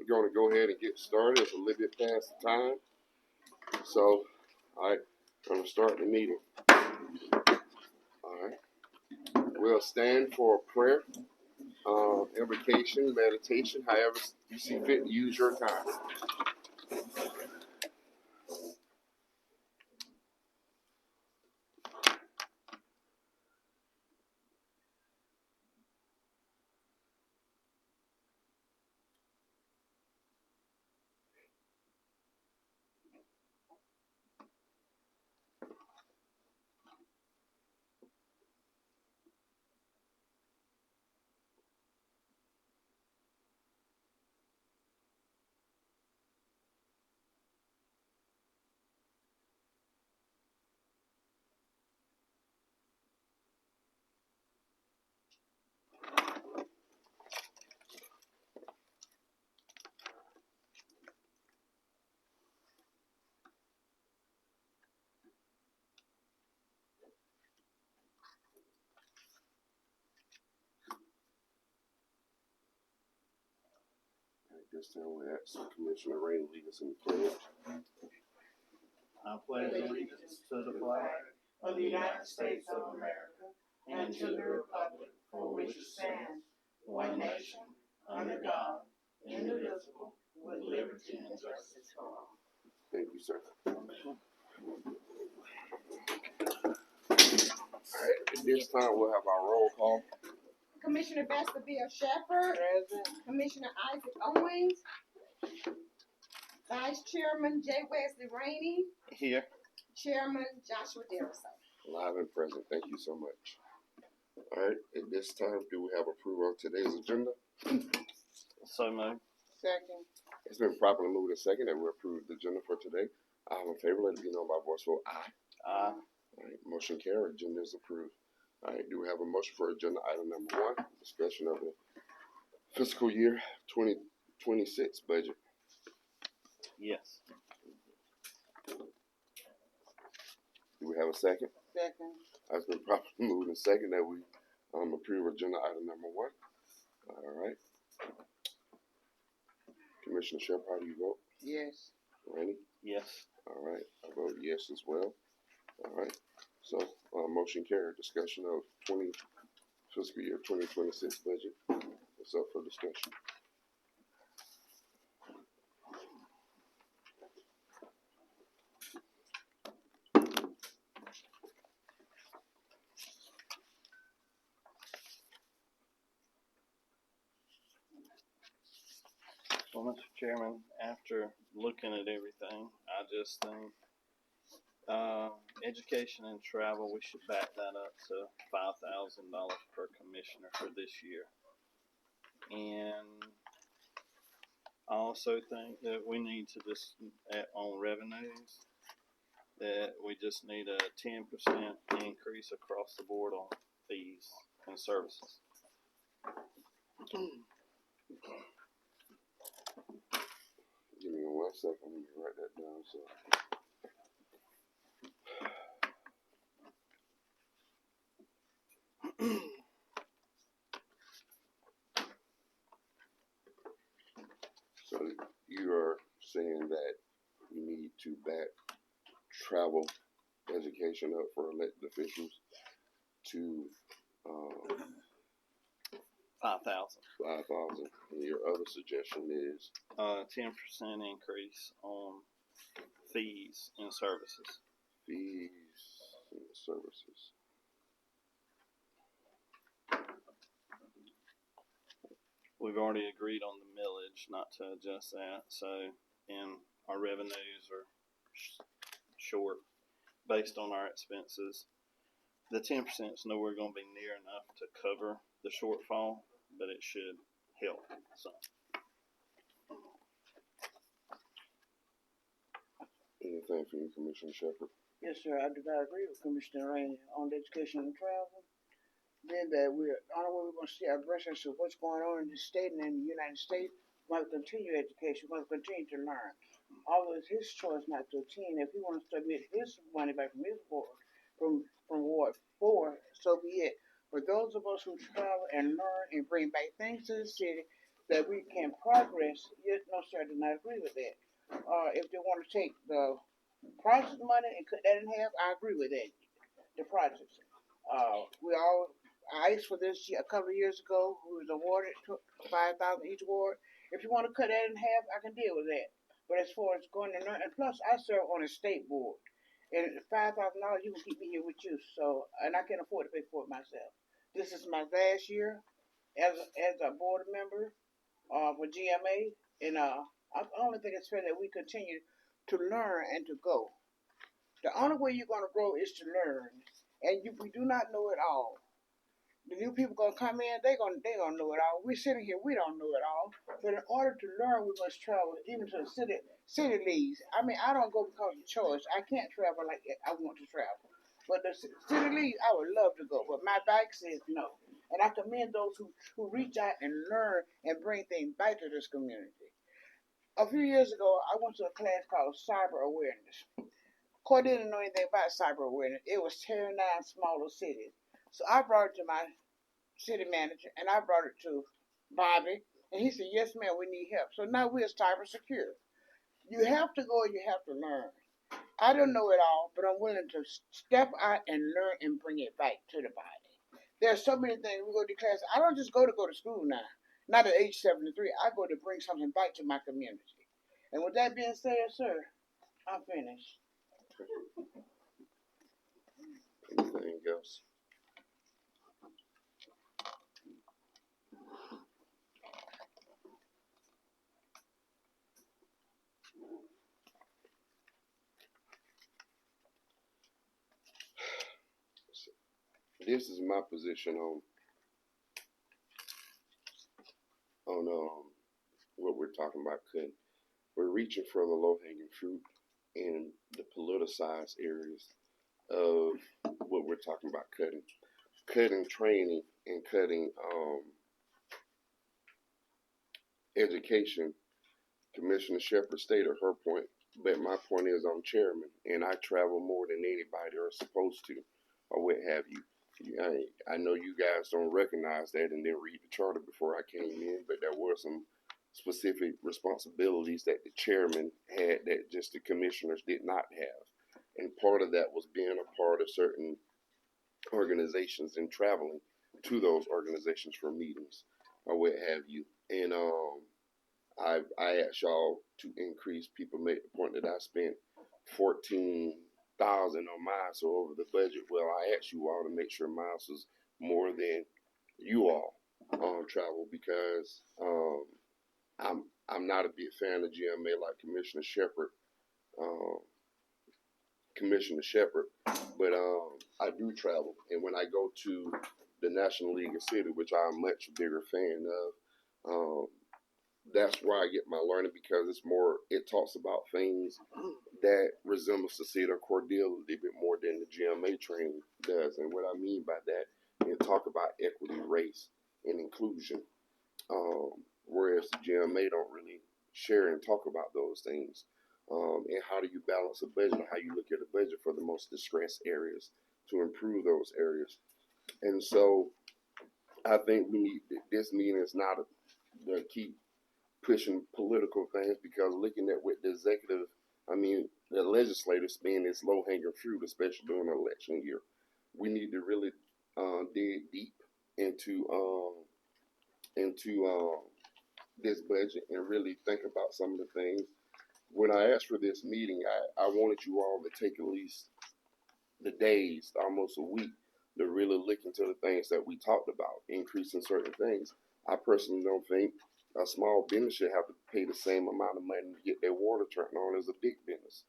we're going to go ahead and get started. It's a little bit past the time. So, all right, I'm going to start the meeting. All right. We'll stand for prayer, invocation, meditation, however you see fit, use your time. This time we ask Commissioner Rain to lead us in the pledge. I pledge allegiance to the flag of the United States of America and to the republic for which it stands, one nation, under God, indivisible, with liberty and justice for all. Thank you, sir. All right, at this time we'll have our roll call. Commissioner Bill Shepherd. Present. Commissioner Isaac Owens. Vice Chairman J. Wesley Rainey. Here. Chairman Joshua Deriso. Live and present. Thank you so much. All right, at this time, do we have approval of today's agenda? So moved. Second. It's been properly moved and second that we approve the agenda for today. All in favor, let it be known by voice vote aye. Aye. All right, motion carried. Agenda is approved. All right, do we have a motion for agenda item number 1, discussion of the fiscal year 2026 budget? Yes. Do we have a second? Second. It's been properly moved and second that we approve agenda item number 1. All right. Commissioner Shep, how do you vote? Yes. Randy? Yes. All right, I vote yes as well. All right, so motion carried. Discussion of fiscal year 2026 budget. What's up for discussion? Well, Mr. Chairman, after looking at everything, I just think education and travel, we should back that up to $5,000 per commissioner for this year. And I also think that we need to just, on revenues, that we just need a 10% increase across the board on fees and services. Give me 1 second. Let me write that down. So you are saying that we need to back travel education up for elected officials to 5,000. 5,000. And your other suggestion is 10% increase on fees and services. fees and services. We've already agreed on the millage, not to adjust that. So, and our revenues are short based on our expenses. The 10% is nowhere going to be near enough to cover the shortfall, but it should help some. Anything for you, Commissioner Shepherd? Yes, sir. I do not agree with Commissioner Rainey on the education and travel. Then that we're on the way we're going to see our aggressors of what's going on in the state and in the United States. We want to continue education. We want to continue to learn. Although it's his choice not to attend. If he wants to submit his money back from his board, from Ward 4, so be it. For those of us who travel and learn and bring back things to the city, that we can progress, yes, no, sir, I do not agree with that. If they want to take the project money and cut that in half, I agree with that. The projects. I asked for this a couple of years ago. We was awarded 5,000 each award. If you want to cut that in half, I can deal with that. But as far as going to learn, and plus I serve on a state board, and $5,000 you can keep me here with you. So, and I can afford to pay for it myself. This is my last year as a board member for GMA, and I only think it's fair that we continue to learn and to go. The only way you're gonna grow is to learn, and we do not know it all. The new people gonna come in, they gonna know it all. We're sitting here, we don't know it all. But in order to learn, we must travel, even to the city leagues. I mean, I don't go because of choice. I can't travel like I want to travel. But the city leagues, I would love to go, but my back says no. And I commend those who reach out and learn and bring things back to this community. A few years ago, I went to a class called Cyber Awareness. Cordele didn't know anything about cyber awareness. It was tearing down smaller cities. So I brought it to my city manager and I brought it to Bobby. And he said, yes, ma'am, we need help. So now we're cyber secure. You have to go and you have to learn. I don't know it all, but I'm willing to step out and learn and bring it back to the body. There's so many things we go to class. I don't just go to school now. Not at age 73. I go to bring something back to my community. And with that being said, sir, I'm finished. Anything else? This is my position on what we're talking about cutting. We're reaching for the low hanging fruit in the politicized areas of what we're talking about cutting. Cutting training and cutting education. Commissioner Shepherd stated her point, but my point is I'm chairman and I travel more than anybody are supposed to, or what have you. I know you guys don't recognize that and didn't read the charter before I came in, but there were some specific responsibilities that the chairman had that just the commissioners did not have. And part of that was being a part of certain organizations and traveling to those organizations for meetings or what have you. And I asked y'all to increase. People made the point that I spent 14,000 on mine, so over the budget. Well, I asked you all to make sure mine was more than you all travel because I'm not a big fan of GMA like Commissioner Shepherd. Um, Commissioner Shepherd, but I do travel, and when I go to the National League of City, which I'm a much bigger fan of, that's where I get my learning because it's more. It talks about things that resembles the city of Cordele a little bit more than the GMA training does, and what I mean by that, it talk about equity, race, and inclusion, whereas the GMA don't really share and talk about those things. And how do you balance a budget, and how you look at a budget for the most distressed areas to improve those areas. And so I think we need, this meeting is not to keep pushing political things because looking at what the executive, the legislative spend is low hanging fruit, especially during an election year. We need to really dig deep into this budget and really think about some of the things. When I asked for this meeting, I wanted you all to take at least the days, almost a week, to really look into the things that we talked about, increasing certain things. I personally don't think a small business should have to pay the same amount of money to get their water turned on as a big business.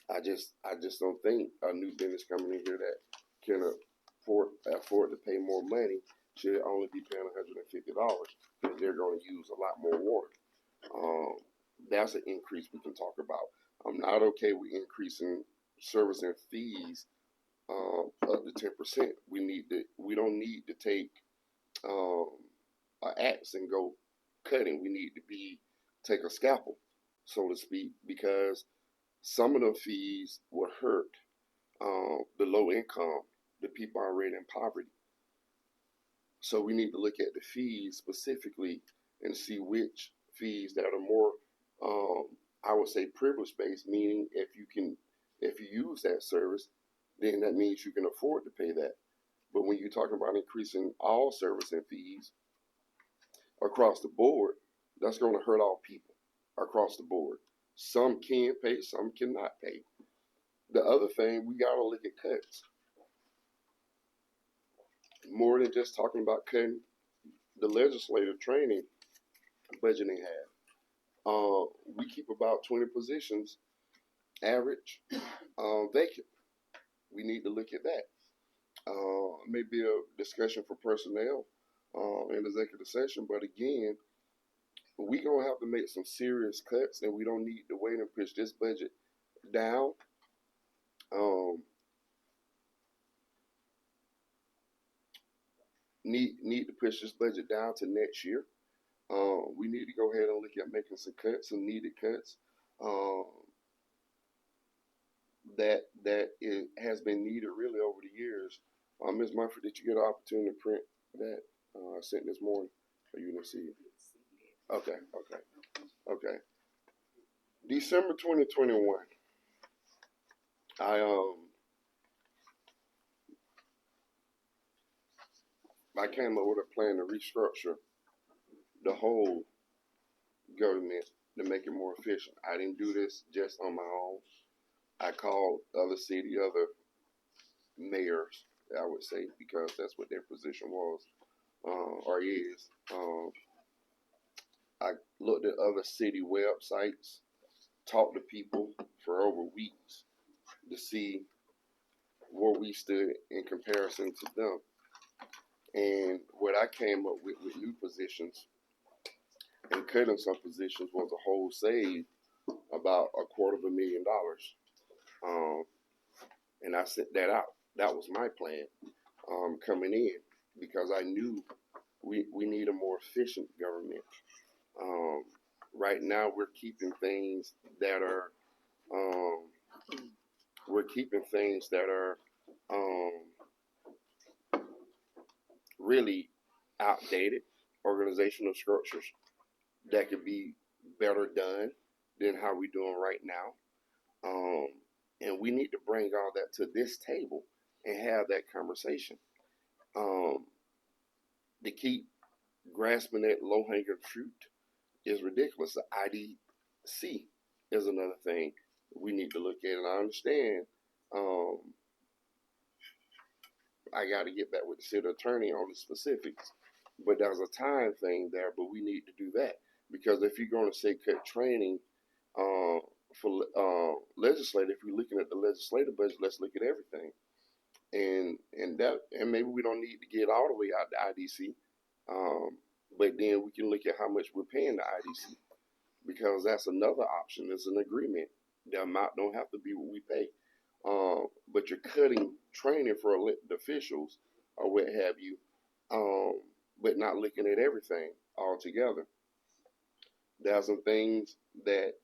I just don't think a new business coming in here that can afford to pay more money should only be paying $150 because they're going to use a lot more water. That's an increase we can talk about. I'm not okay with increasing service and fees up to 10%. We don't need to take an axe and go cutting. We need to take a scalpel, so to speak, because some of the fees will hurt the low income, the people already in poverty. So we need to look at the fees specifically and see which fees that are more, I would say, privilege based. Meaning, if you use that service, then that means you can afford to pay that. But when you're talking about increasing all service and fees across the board, that's going to hurt all people across the board. Some can pay, some cannot pay. The other thing, we got to look at cuts. More than just talking about cutting the legislative training budgeting half. We keep about 20 positions average vacant. We need to look at that. Maybe a discussion for personnel in executive session, but again, we gonna have to make some serious cuts, and we don't need to wait and push this budget down. Need to push this budget down to next year. We need to go ahead and look at making some cuts, some needed cuts. That has been needed really over the years. Ms. Murphy, did you get an opportunity to print that I sent this morning? Or you didn't see it? Okay. December 2021. I came up with a plan to restructure the whole government to make it more efficient. I didn't do this just on my own. I called other mayors, I would say, because that's what their position was or is. I looked at other city websites, talked to people for over weeks to see where we stood in comparison to them. And what I came up with new positions and cutting some positions was a whole save about $250,000. And I set that out. That was my plan coming in, because I knew we need a more efficient government. Right now, we're keeping things that are really outdated organizational structures that could be better done than how we're doing right now. And we need to bring all that to this table and have that conversation. To keep grasping at low-hanging fruit is ridiculous. The IDC is another thing we need to look at. And I understand I got to get back with the city attorney on the specifics, but there's a time thing there, but we need to do that. Because if you're going to say cut training for legislative, if you're looking at the legislative budget, let's look at everything. And maybe we don't need to get all the way out to IDC, but then we can look at how much we're paying the IDC, because that's another option. It's an agreement. The amount don't have to be what we pay, but you're cutting training for elected officials or what have you, but not looking at everything altogether. There are some things that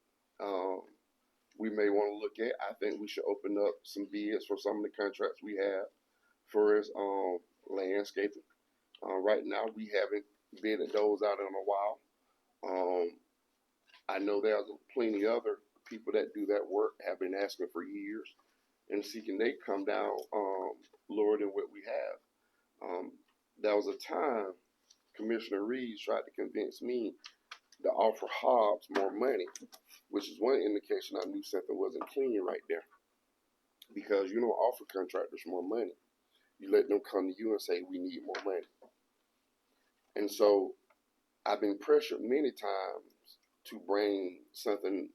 we may want to look at. I think we should open up some bids for some of the contracts we have for us landscaping. Right now, we haven't bidded those out in a while. I know there's plenty other people that do that work, have been asking for years, and seeking they come down lower than what we have. There was a time Commissioner Reeves tried to convince me to offer Hobbs more money, which is one indication I knew something wasn't clean right there. Because you don't offer contractors more money. You let them come to you and say, we need more money. And so I've been pressured many times to bring something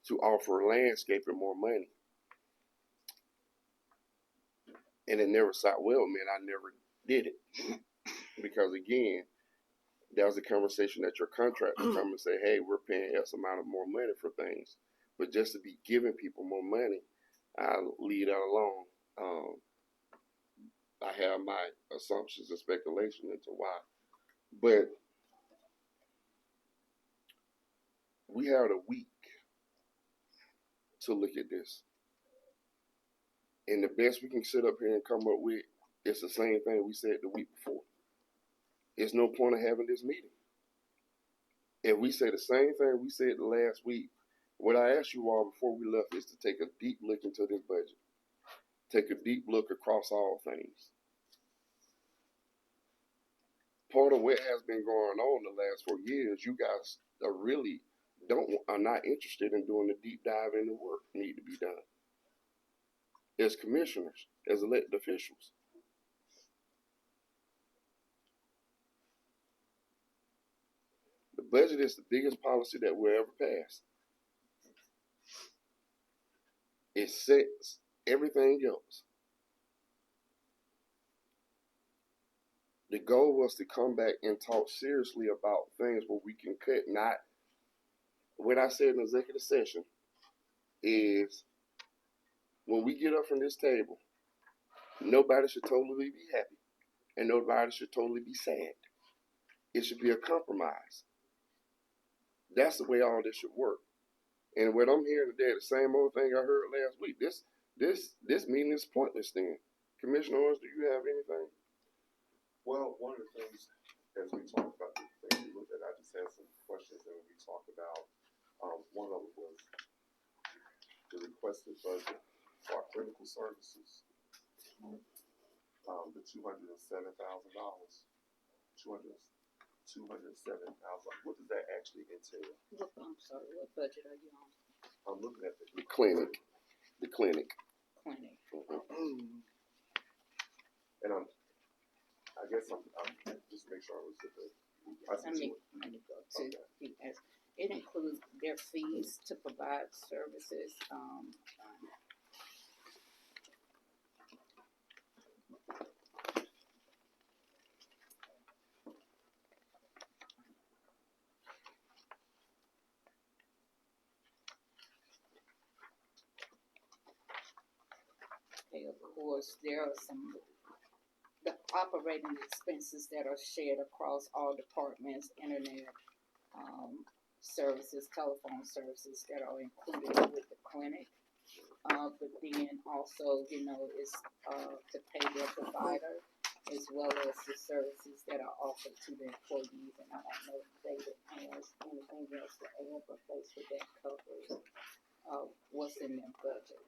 to offer landscaping more money. And it never sat well, man. I never did it. Because again, there was a conversation that your contractor come and say, hey, we're paying X amount of more money for things. But just to be giving people more money, I'll leave that alone. I have my assumptions and speculation into why. But we had a week to look at this. And the best we can sit up here and come up with is the same thing we said the week before. it's no point of having this meeting. If we say the same thing we said the last week, what I asked you all before we left is to take a deep look into this budget. Take a deep look across all things. Part of what has been going on the last 4 years, you guys are not interested in doing the deep dive into work need to be done. As commissioners, as elected officials. The budget is the biggest policy that will ever pass. It sets everything else. The goal was to come back and talk seriously about things where we can cut. Not what I said in executive session is when we get up from this table, nobody should totally be happy and nobody should totally be sad. It should be a compromise. That's the way all this should work. And what I'm hearing today, the same old thing I heard last week. This meeting is pointless then. Commissioner Owens, do you have anything? Well, one of the things, as we talked about the things we looked at, I just had some questions that we talked about. One of them was the requested budget for our critical services. The $207,000. $207,000. What does that actually entail? I'm sorry, what budget are you on? I'm looking at The clinic. The clinic. Clinic. And I guess I'm just make sure I was at the. Let me go to, it includes their fees to provide services, of course, there are the operating expenses that are shared across all departments, internet, services, telephone services that are included with the clinic. But then also, it's to pay their provider as well as the services that are offered to the employees. And I don't know if David has anything else to add, but basically that covers what's in their budget.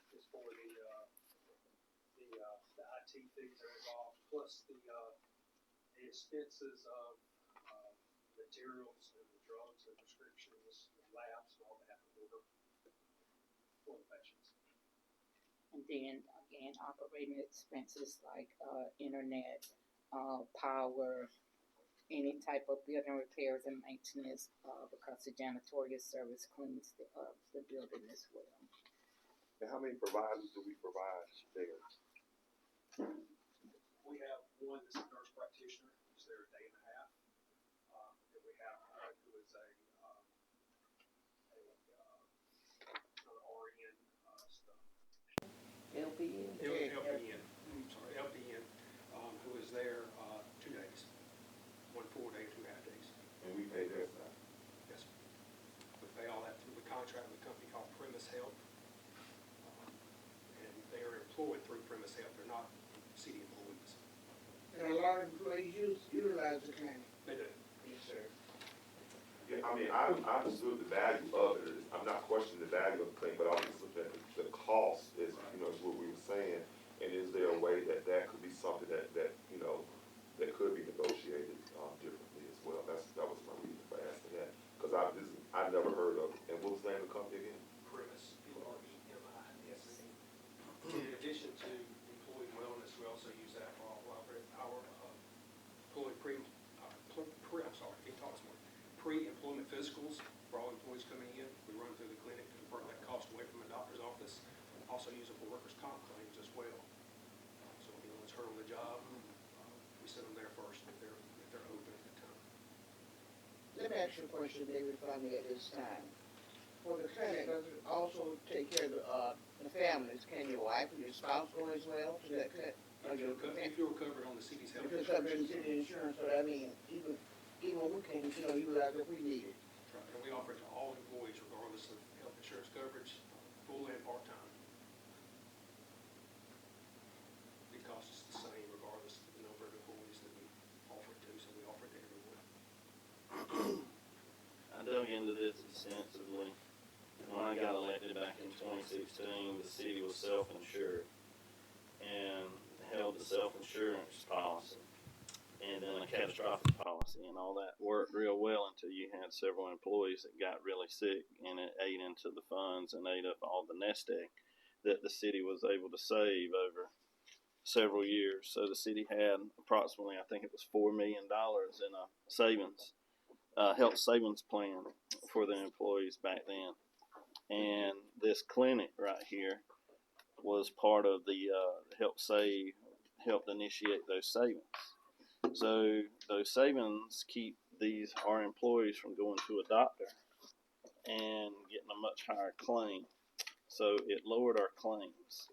Is for the IT fees that are involved, plus the expenses of materials and the drugs and prescriptions, and labs, and all that for the patients. And then again, operating expenses like internet, power, any type of building repairs and maintenance, because the janitorial service cleans the building as well. And how many providers do we provide there? We have one that's a nurse practitioner who's there a day and a half. And we have one who is an RN stuff. LPN. LPN. Sorry, LPN, who is there 2 days, 1 full day, 2 half days. And we pay their side. Yes. We pay all that through the contract with a company called Premise Health. And they are employed through Premise Health. They're not city employees. And a lot of employees utilize the clinic. They do. Yes, sir. Yeah, I mean, I understood the value of it. I'm not questioning the value of the thing, but I was just looking at the cost is what we were saying. And is there a way that could be something that that could be negotiated differently as well? That was my reason for asking that. Because I never heard of it. And what was the name of the company again? Premise, PREMIS. In addition to employee wellness, we also use that for our employee pre-employment physicals for all employees coming in. We run through the clinic to convert that cost away from a doctor's office. Also use it for workers' comp claims as well. So when anyone's hurt on the job, we send them there first if they're open at the time. Let me ask you a question, David, if I may at this time. For the clinic, does it also take care of the families? Can your wife and your spouse go as well to that clinic? If you're covered on the city's health If it's covered in city insurance, so that means even when we can't, utilize if we need it. Right. And we offer it to all employees regardless of health insurance coverage, full and part-time. self-insured and held the self-insurance policy and then a catastrophic policy, and all that worked real well until you had several employees that got really sick, and it ate into the funds and ate up all the nest egg that the city was able to save over several years. So the city had approximately, I think it was $4 million in a savings, health savings plan for the employees back then. And this clinic right here was part of the helped initiate those savings. So those savings keep our employees from going to a doctor and getting a much higher claim. So it lowered our claims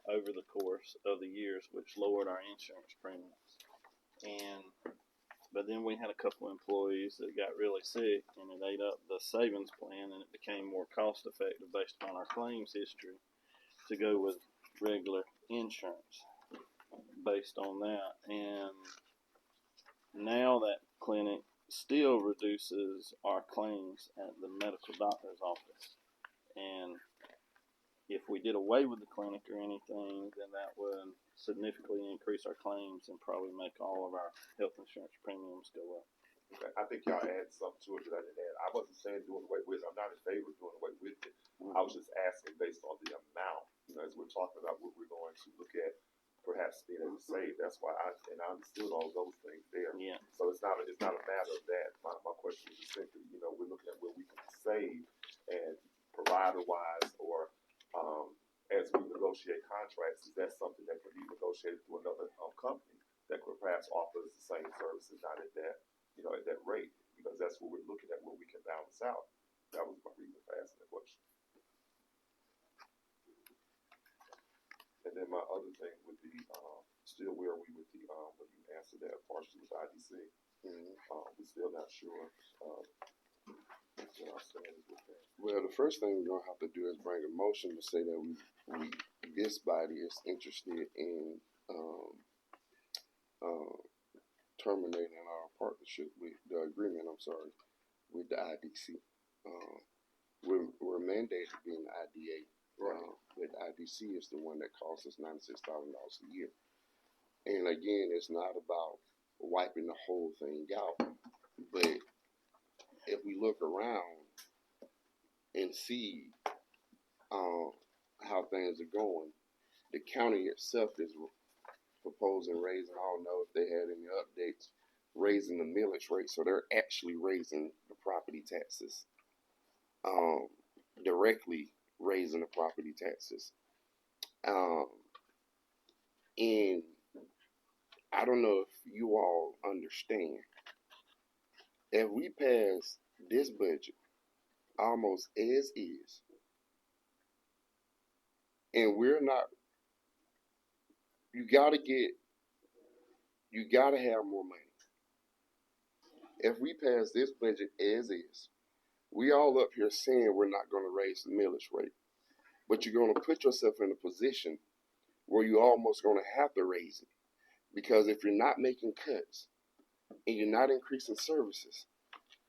over the course of the years, which lowered our insurance premiums. But then we had a couple of employees that got really sick, and it ate up the savings plan, and it became more cost effective based on our claims history to go with regular insurance based on that. And now that clinic still reduces our claims at the medical doctor's office. And if we did away with the clinic or anything, then that would significantly increase our claims and probably make all of our health insurance premiums go up. Okay, I think y'all add something to it that I didn't add. I wasn't saying doing away with it. I'm not in favor of doing away with it. I was just asking based on the amount, as we're talking about what we're going to look at, perhaps being able to save. That's why I understood all those things there. Yeah. So it's not a matter of that. My question was just simply, we're looking at where we can save, and provider wise or as we negotiate contracts, is that something that can be negotiated through another company that could perhaps offer us the same services, not at that, at that rate, because that's what we're looking at, where we can balance out. That was my reason for asking the question. And then my other thing would be, still where are we with the, when you answered that partially with IDC, we're still not sure, where our stand is with that. Well, the first thing we're gonna have to do is bring a motion to say that this body is interested in terminating our partnership with the agreement. With the IDC. We're mandated to be in the IDA, but the IDC is the one that costs us $96,000 a year. And again, it's not about wiping the whole thing out, but if we look around and see how things are going, the county itself is proposing raising, I don't know if they had any updates, raising the millage rate. So they're actually raising the property taxes, directly raising the property taxes. And I don't know if you all understand, if we pass this budget almost as is, and we're not, you gotta have more money. If we pass this budget as is, we all up here saying we're not gonna raise the millage rate, but you're gonna put yourself in a position where you're almost gonna have to raise it. Because if you're not making cuts and you're not increasing services,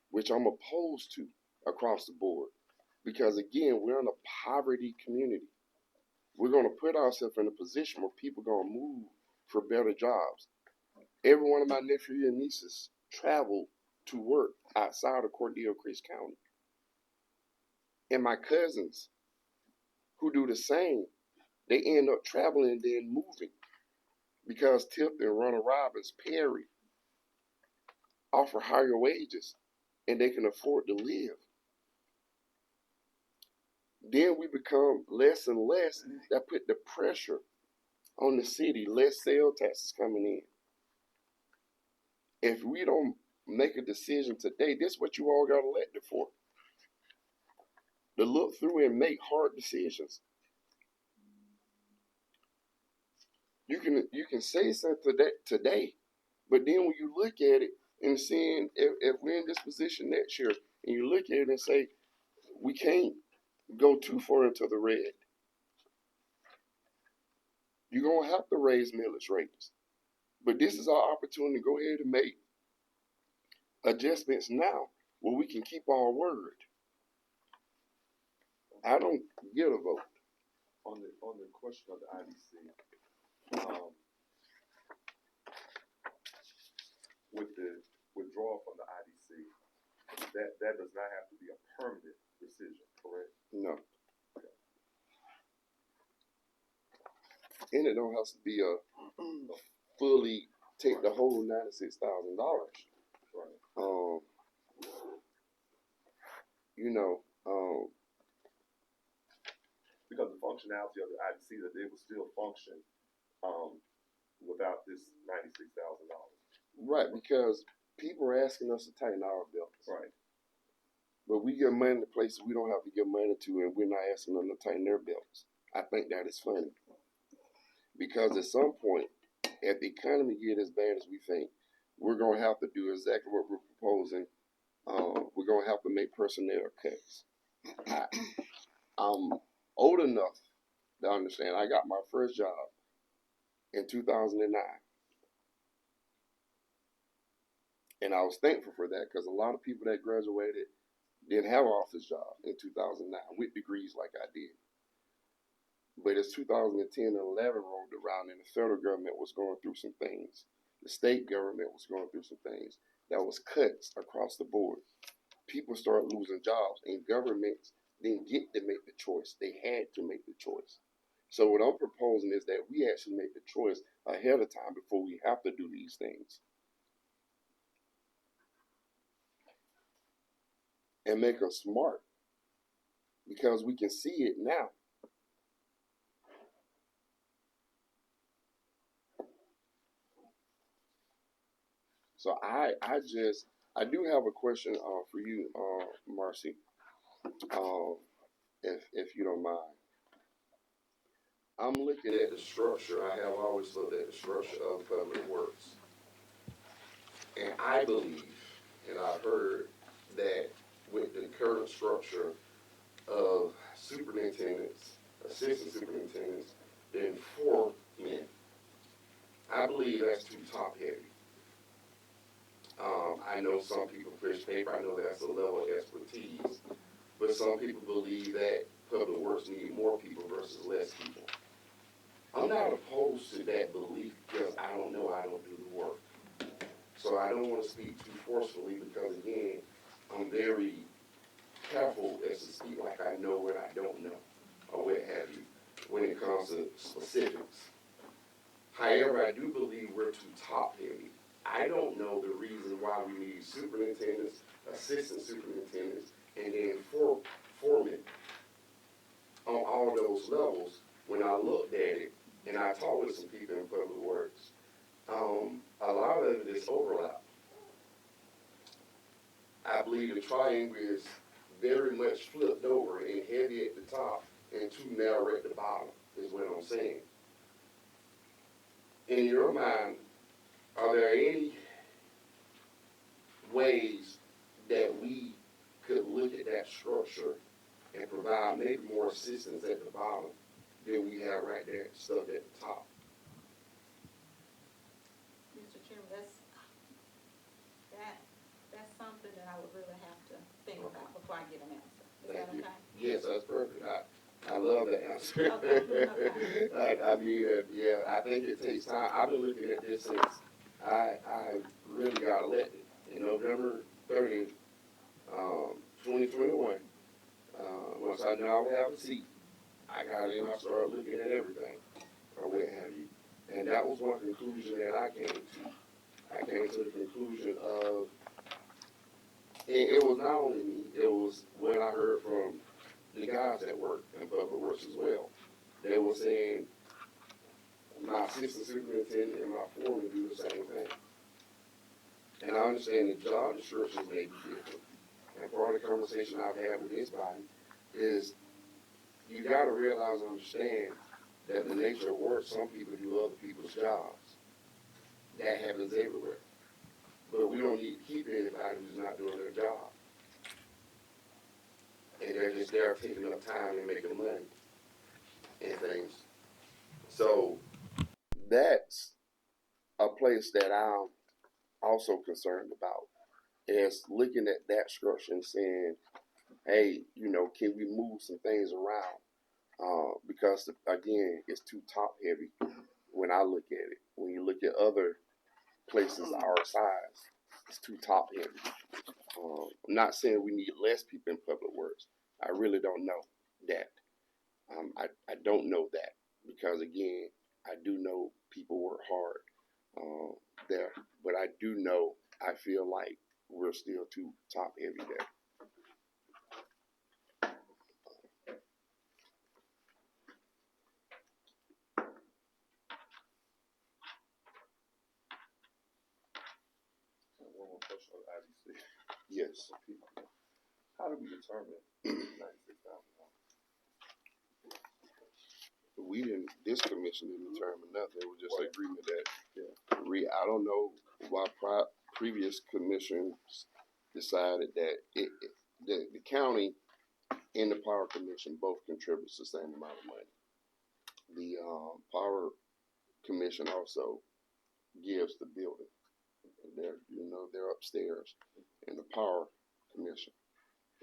which I'm opposed to across the board, because again, we're in a poverty community. We're going to put ourselves in a position where people are going to move for better jobs. Every one of my nephews and nieces travel to work outside of Cordele County. And my cousins who do the same, they end up traveling and then moving because Tipton, Ronald Robbins, Perry offer higher wages and they can afford to live. Then we become less and less. That put the pressure on the city, less sales taxes coming in. If we don't make a decision today, this is what you all got elected for. To look through and make hard decisions. You can say something today, but then when you look at it and seeing if we're in this position next year, and you look at it and say, we can't go too far into the red. You're going to have to raise millage rates. But this is our opportunity to go ahead and make adjustments now where we can keep our word. I don't get a vote. On the question of the IDC, with the withdrawal from the IDC, that does not have to be a permanent decision, correct? No. And it don't have to be a fully take the whole $96,000. Right. Because the functionality of the IDC, that they will still function without this $96,000. Right, because people are asking us to tighten our belts. Right. But we give money to places we don't have to give money to, and we're not asking them to tighten their belts. I think that is funny. Because at some point, if the economy get as bad as we think, we're going to have to do exactly what we're proposing. We're going to have to make personnel cuts. I'm old enough to understand. I got my first job in 2009. And I was thankful for that because a lot of people that graduated didn't have office jobs in 2009 with degrees like I did. But as 2010 and 11 rolled around and the federal government was going through some things, the state government was going through some things, that was cuts across the board. People started losing jobs, and governments didn't get to make the choice. They had to make the choice. So what I'm proposing is that we actually make the choice ahead of time before we have to do these things. And make them smart, because we can see it now. So I do have a question for you, Marcy, if you don't mind. I'm looking at the structure. I have always looked at the structure of public works, and I believe, and I've heard that with the current structure of superintendents, assistant superintendents, then 4 men. I believe that's too top heavy. I know some people push paper. I know that's a level of expertise, but some people believe that public works need more people versus less people. I'm not opposed to that belief because I don't know. I don't do the work, so I don't want to speak too forcefully because again, I'm very careful as to speak like I know what I don't know or what have you when it comes to specifics. However, I do believe we're too top heavy. I don't know the reason why we need superintendents, assistant superintendents, and then foremen on all those levels. When I looked at it, and I talked with some people in public works, a lot of it is overlap. I believe the triangle is very much flipped over and heavy at the top and too narrow at the bottom, is what I'm saying. In your mind, are there any ways that we could look at that structure and provide maybe more assistance at the bottom than we have right there stuff at the top? Mr. Chairman, that's something that I would really have to think about before I get an answer. Is that okay? Yes, that's perfect. I love that answer. Okay. I mean, yeah, I think it takes time. I've been looking at this since I really got elected in November 30th, 2021. Once I knew I would have a seat, I got in, I started looking at everything, or what have you. And that was one conclusion that I came to. I came to the conclusion of, and it was not only me, it was what I heard from the guys that work in public works as well. They were saying, my assistant superintendent and my foreman do the same thing. And I understand the job descriptions may be different. And part of the conversation I've had with this body is you got to realize and understand that the nature of work, some people do other people's jobs. That happens everywhere. But we don't need to keep anybody who's not doing their job. And they're just there taking up time and making money and things. So that's a place that I'm also concerned about, is looking at that structure and saying, hey, can we move some things around? because again, it's too top heavy when I look at it. When you look at other places our size, it's too top heavy. I'm not saying we need less people in public works. I really don't know that. I don't know that because again, I do know people work hard there, but I do know I feel like we're still too top heavy there. One more question on IDC. Yes. How do we determine $96,000? We didn't. This commission didn't determine nothing. It was just an agreement that. I don't know why previous commissions decided that the county and the power commission both contributes the same amount of money. The power commission also gives the building. They're upstairs, and the power commission.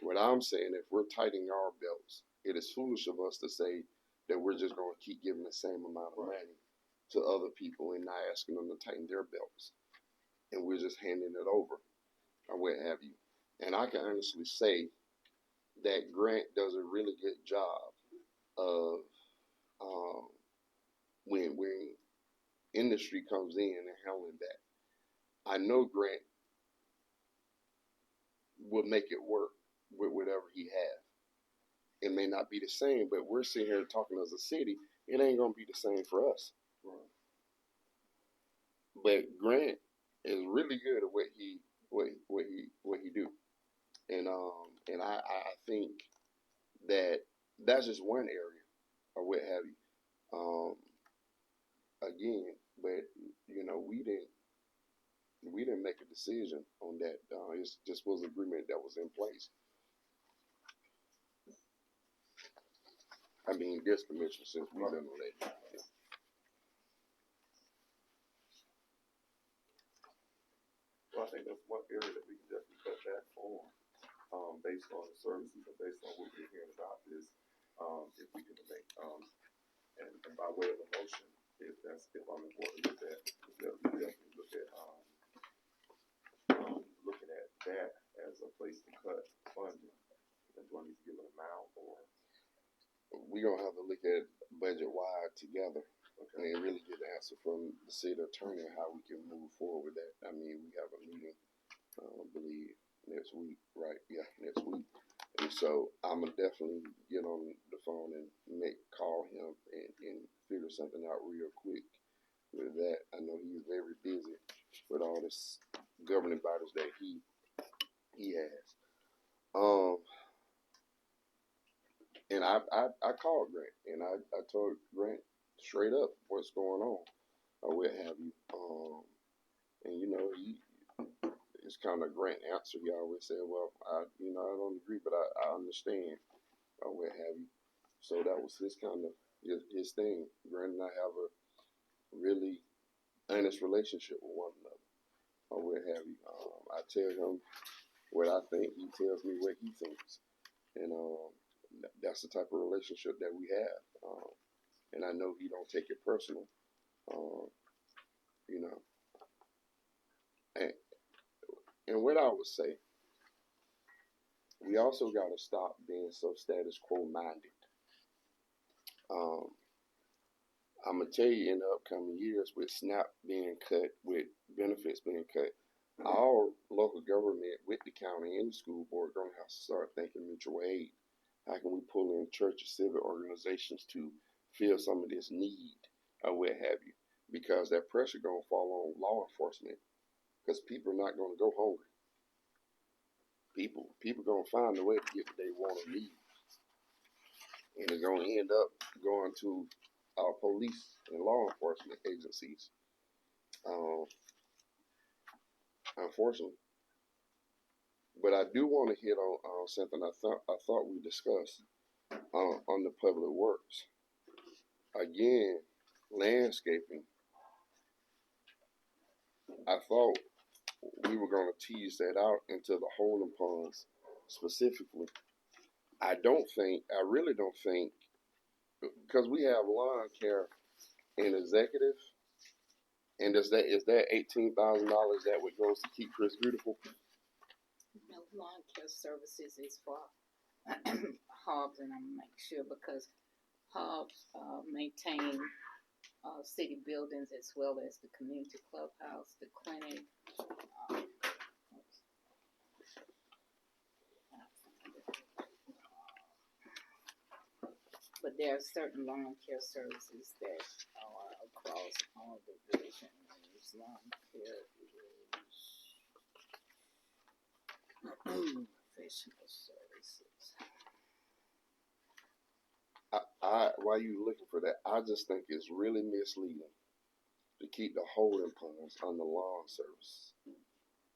What I'm saying, if we're tightening our belts, it is foolish of us to say that we're just going to keep giving the same amount of money to other people and not asking them to tighten their belts. And we're just handing it over or what have you. And I can honestly say that Grant does a really good job of when industry comes in and handling that. I know Grant will make it work with whatever he has. It may not be the same, but we're sitting here talking as a city. It ain't gonna be the same for us. Right. But Grant is really good at what he do, and I think that that's just one area or what have you. Again, but we didn't make a decision on that. It just was agreement that was in place. I mean, this commission since we've been elected. Well, I think that's one area that we can definitely cut back on, based on the services and based on what we're hearing about this. If we can make, and by way of a motion, if I'm important with that, we definitely look at, looking at that as a place to cut funding. Do I need to give an amount or? We're gonna have to look at budget wide together. Okay. And really get the answer from the city attorney how we can move forward with that. I mean, we have a meeting, I believe next week, right? Yeah, next week. And so I'm gonna definitely get on the phone and call him and figure something out real quick with that. I know he's very busy with all this governing bodies that he has. And I called Grant and I told Grant straight up what's going on or what have you. And it's kind of Grant answer. He always said, well, I don't agree, but I understand or what have you. So that was his kind of his thing. Grant and I have a really honest relationship with one another or what have you. I tell him what I think. He tells me what he thinks. And that's the type of relationship that we have. And I know he don't take it personal. And what I would say, we also got to stop being so status quo minded. I'm going to tell you in the upcoming years with SNAP being cut, with benefits being cut, our local government with the county and the school board are going to have to start thinking mutual aid. How can we pull in church and civic organizations to fill some of this need or what have you? Because that pressure going to fall on law enforcement because people are not going to go hungry. People going to find a way to get what they want or need. And it's going to end up going to our police and law enforcement agencies. Unfortunately. But I do want to hit on something I thought we discussed on the public works. Again, landscaping. I thought we were going to tease that out into the holding ponds specifically. I really don't think because we have lawn care and executive, and is that $18,000 that would goes to keep Chris beautiful? No, lawn care services is for Hobbs, and I'm gonna make sure because Hobbs maintain city buildings as well as the community clubhouse, the clinic. Um, but there are certain lawn care services that are across all the divisions. Lawn care is professional services. While you looking for that, I just think it's really misleading to keep the holding ponds on the lawn service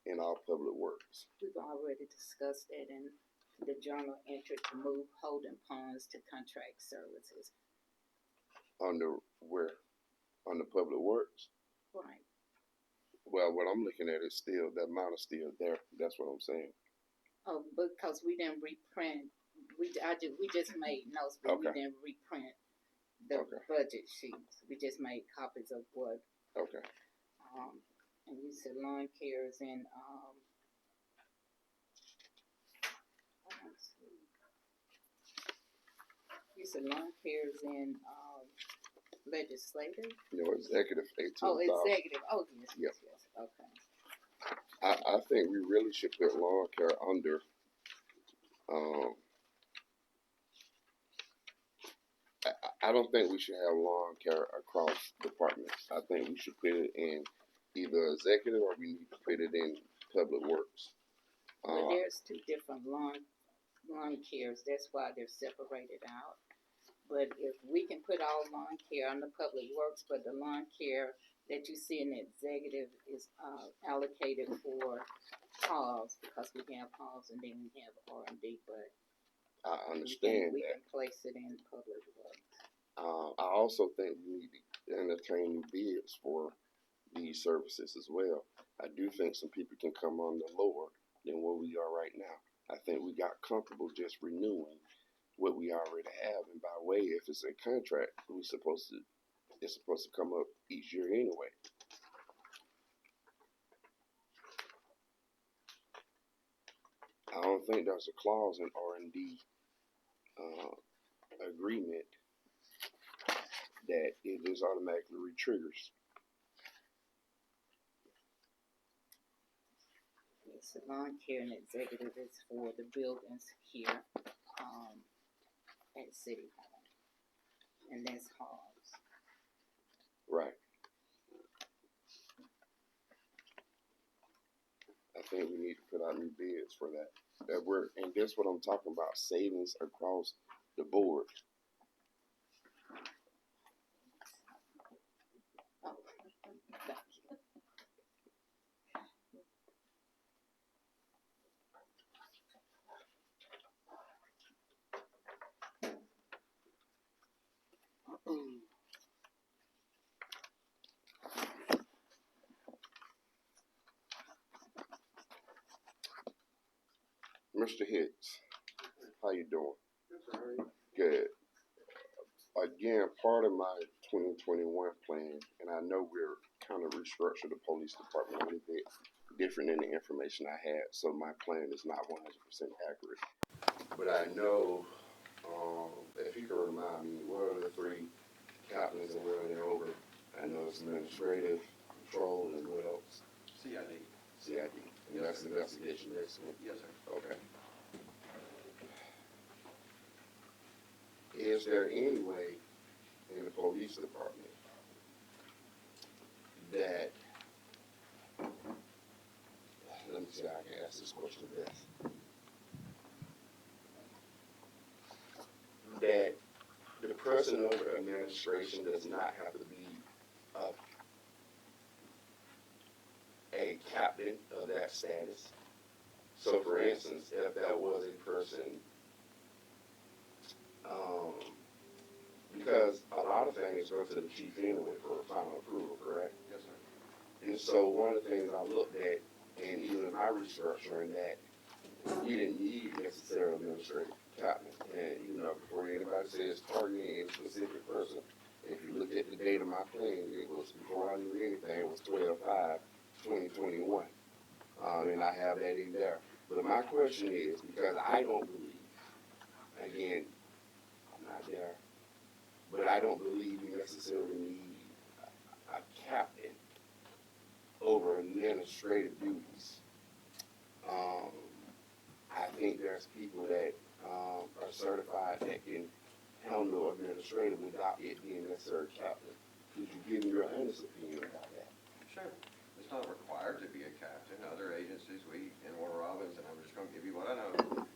in our public works. We've already discussed that in the journal entry to move holding ponds to contract services. Under where? On the public works? Right. Well, what I'm looking at is still, the amount is still there. That's what I'm saying. Oh, because we didn't reprint. We just made notes, but we Okay. didn't reprint the Okay. budget sheets. We just made copies of what. Okay. And you said lawn care is in you said lawn care is in legislative. No, executive, 18,000. Oh, executive. Oh, yes, Yep. yes. Okay. I think we really should put lawn care under. I don't think we should have lawn care across departments. I think we should put it in either executive or we need to put it in public works. Well, there's two different lawn cares. That's why they're separated out. But if we can put all lawn care on the public works, but the lawn care that you see in the executive is allocated for halls, because we have halls and then we have R&D, but I understand we that. can place it in public works. I also think we need to entertain new bids for these services as well. I do think some people can come on the lower than where we are right now. I think we got comfortable just renewing what we already have, and by way, if it's a contract, it's supposed to come up each year anyway. I don't think there's a clause in R&D agreement that it just automatically re-triggers. Yes, the lawn care and executive is for the buildings here at City Hall, and that's halls. Right. I think we need to put out new bids for that. And that's what I'm talking about, savings across the board. Oh, thank you. Mr. Hicks, how you doing? Good. Again, part of my 2021 plan, and I know we're kind of restructured the police department a little bit different than the information I had, so my plan is not 100% accurate. But I know, if you can remind me, what are the three captains and where they're over? I know it's administrative, control, and what else? CID. CID. And that's investigation, basically. Yes, sir. Okay. Is there any way in the police department that, let me see how I can ask this question best, that the person over administration does not have to be a captain of that status? So for instance, if that was a person, because a lot of things go to the chief anyway for final approval, correct? Yes, sir. And so one of the things I looked at, and even in my restructuring, that we didn't need necessarily administrative captain And, you know, before anybody says targeting any specific person, if you look at the date of my plan, it was before I knew anything, it was 12/5/2021. And I have that in there. But my question is, because I don't believe, again, I'm not there, but I don't believe we necessarily need a captain over administrative duties. I think there's people that are certified that can handle administrative without it being necessary captain. Could you give me your honest opinion about that? Sure. It's not required to be a captain. Other agencies, in Warner Robins, and I'm just going to give you what I know.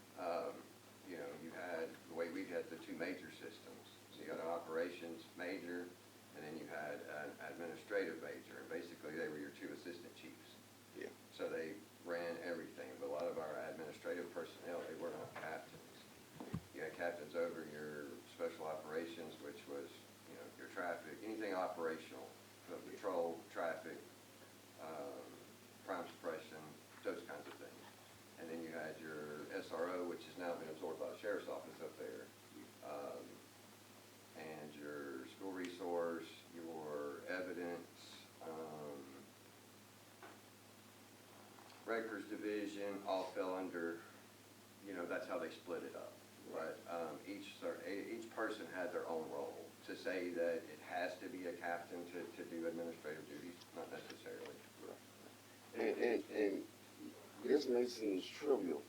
You know, you had the way we had the two major systems. So you had an operations major, and then you had an administrative major. And basically, they were your two assistant chiefs. Yeah. So they ran everything. But a lot of our administrative personnel, they were not captains. You had captains over your special operations, which was, you know, your traffic, anything operational, patrol, traffic, crime suppression, those kinds of things. And then you had your SRO, which has now been absorbed by the sheriff's office up there, and your school resource, your evidence, records division, all fell under, you know, that's how they split it up. But each person had their own role. To say that it has to be a captain to do administrative duties, not necessarily. And this may seem trivial,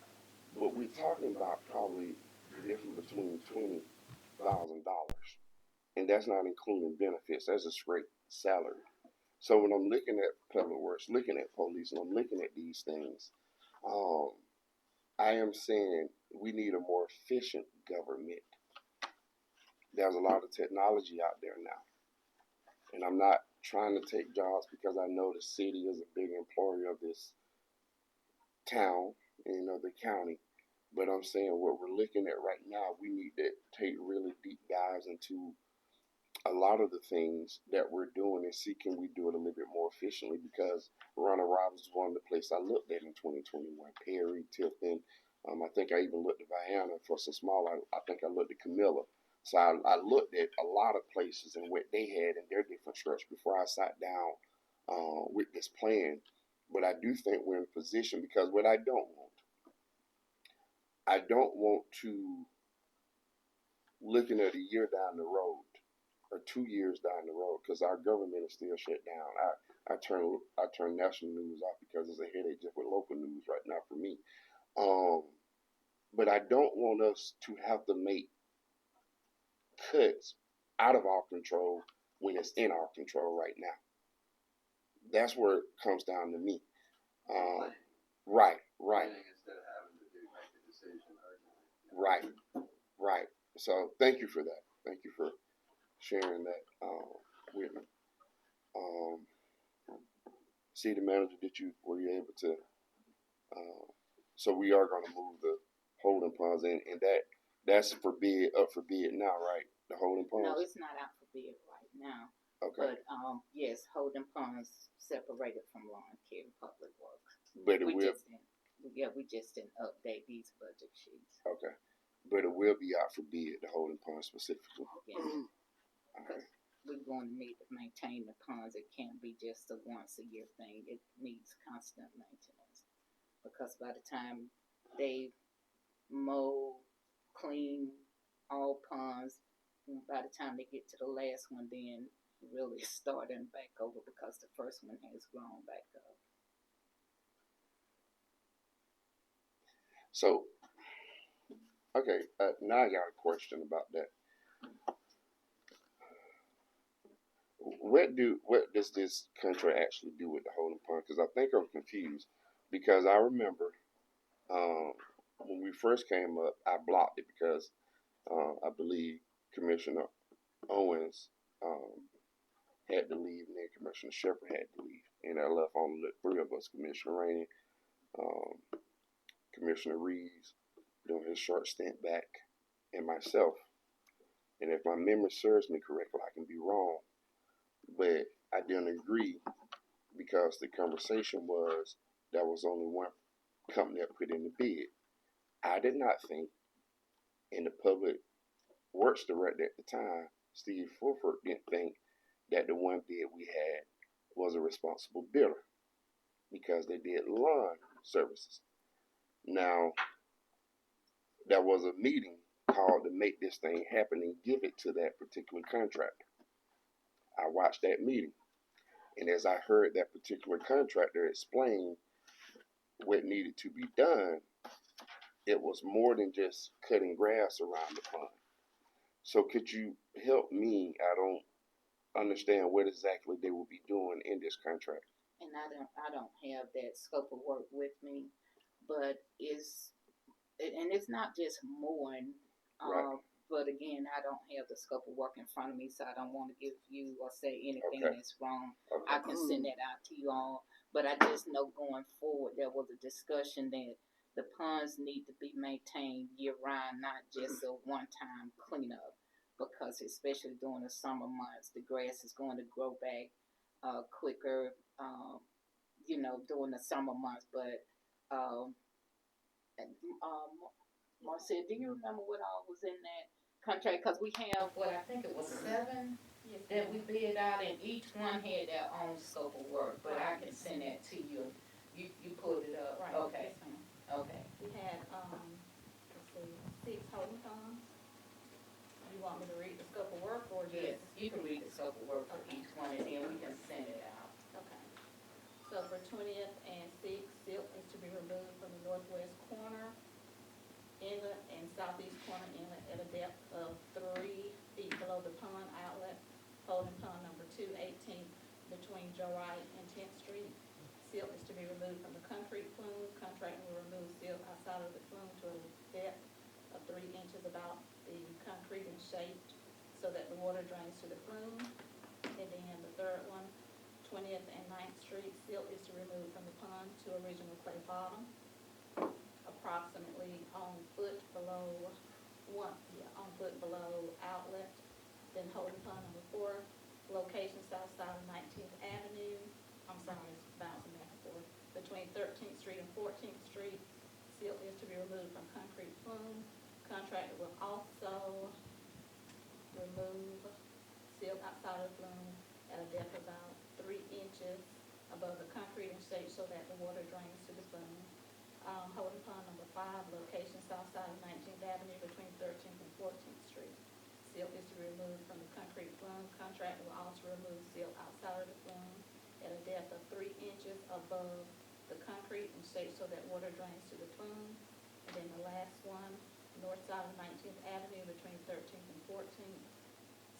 but we're talking about probably the difference between $20,000, and that's not including benefits. That's a straight salary. So when I'm looking at public works, looking at police, and I'm looking at these things, I am saying we need a more efficient government. There's a lot of technology out there now, and I'm not trying to take jobs because I know the city is a big employer of this town, you know, the county. But I'm saying what we're looking at right now, we need to take really deep dives into a lot of the things that we're doing and see can we do it a little bit more efficiently, because Ronald Robbins was one of the places I looked at in 2021. Perry, Tifton, I think I even looked at Vienna for some small. I think I looked at Camilla. So I looked at a lot of places and what they had in their different structures before I sat down with this plan. But I do think we're in a position, because what I don't want to, looking at a year down the road or 2 years down the road, because our government is still shut down. I turn national news off because it's a headache just with local news right now for me. But I don't want us to have to make cuts out of our control when it's in our control right now. That's where it comes down to me. Right. Instead of having to make a decision urgently. Right. So thank you for that. Thank you for sharing that with me. City manager, were you able to? So we are going to move the holding ponds in, and that's up for bid now, right? The holding ponds. No, it's not out for bid right now. Okay. But yes, holding ponds separated from lawn care and public works. But it will. We just didn't update these budget sheets. Okay. But it will be out for bid, the holding pond specifically. Yeah. Because we're going to need to maintain the ponds. It can't be just a once a year thing. It needs constant maintenance. Because by the time they mow, clean all ponds, by the time they get to the last one, then really starting back over, because the first one has grown back up. So, okay, now I got a question about that. What does this contract actually do with the holding pond? Because I think I'm confused. Because I remember when we first came up, I blocked it because I believe Commissioner Owens had to leave, and then Commissioner Shepherd had to leave, and I left only the three of us: Commissioner Rainey, Commissioner Reeves doing his short stint back, and myself. And if my memory serves me correctly, I can be wrong, but I didn't agree because the conversation was there was only one company that put in the bid. I did not think And the public works director at the time, Steve Fulford, didn't think that the one bid we had was a responsible bidder because they did lawn services. Now, there was a meeting called to make this thing happen and give it to that particular contractor. I watched that meeting, and as I heard that particular contractor explain what needed to be done, it was more than just cutting grass around the pond. So could you help me? I don't understand what exactly they will be doing in this contract. And I don't have that scope of work with me, but it's not just mowing. Right. But again, I don't have the scope of work in front of me, so I don't want to give you or say anything Okay. that's wrong. Okay. I can send that out to you all, but I just know going forward there was a discussion that the ponds need to be maintained year round, not just a one-time cleanup, because especially during the summer months, the grass is going to grow back quicker. During the summer months, but and, Marcia, do you remember what all was in that contract? Because we have what I think it was 7 that we bid out, and each one had their own scope of work. But I can send that to you. You pulled it up, Right. Okay. Yes, ma'am. Okay. We had, let's see, 6 holding ponds. You want me to read the scope of work or just? Yes, you can read the scope of work for each one, and then we can send it out. Okay. So for 20th and 6th, silt is to be removed from the northwest corner, inlet, and southeast corner inlet at a depth of 3 feet below the pond outlet, holding pond number 218 between Joe Wright and 10th Street. Silt is to be removed from the concrete flume. Contractor will remove silt outside of the flume to a depth of 3 inches about the concrete and shaped so that the water drains to the flume. And then the third one, 20th and 9th Street, silt is to remove from the pond to original clay bottom, approximately on foot below outlet. Then holding pond number 4, location south side of 19th Avenue. I'm sorry, it's bouncing back and forth. Between 13th Street and 14th Street, silt is to be removed from concrete flume. Contractor will also remove silt outside of the flume at a depth about 3 inches above the concrete and shape so that the water drains to the flume. Holding pond number 5, location south side of 19th Avenue between 13th and 14th Street. Silt is to be removed from the concrete flume. Contractor will also remove silt outside of the flume at a depth of 3 inches above the concrete and shape so that water drains to the flume. And then the last one, north side of 19th Avenue between 13th and 14th.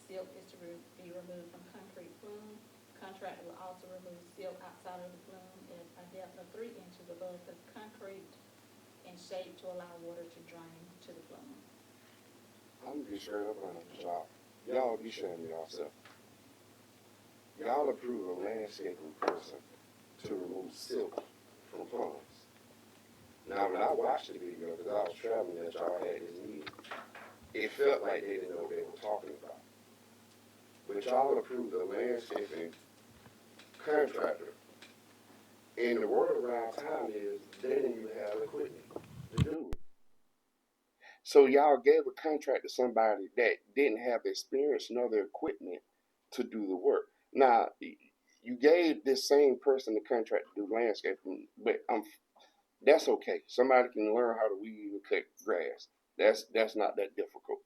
Silt is to be removed from concrete flume. Contractor will also remove silt outside of the flume at a depth of 3 inches above the concrete and shape to allow water to drain to the flume. I'm gonna be straight up honest, y'all. Y'all be shaming yourself. Y'all approve a landscaping person to remove silt from ponds. Now, when I watched the video, because I was traveling that y'all had this meeting, it felt like they didn't know what they were talking about. But y'all approved a landscaping contractor. And the word around town is they didn't even have equipment to do it. So y'all gave a contract to somebody that didn't have the experience nor the equipment to do the work. Now, you gave this same person the contract to do landscaping, but that's okay. Somebody can learn how to weed and cut grass. That's not that difficult.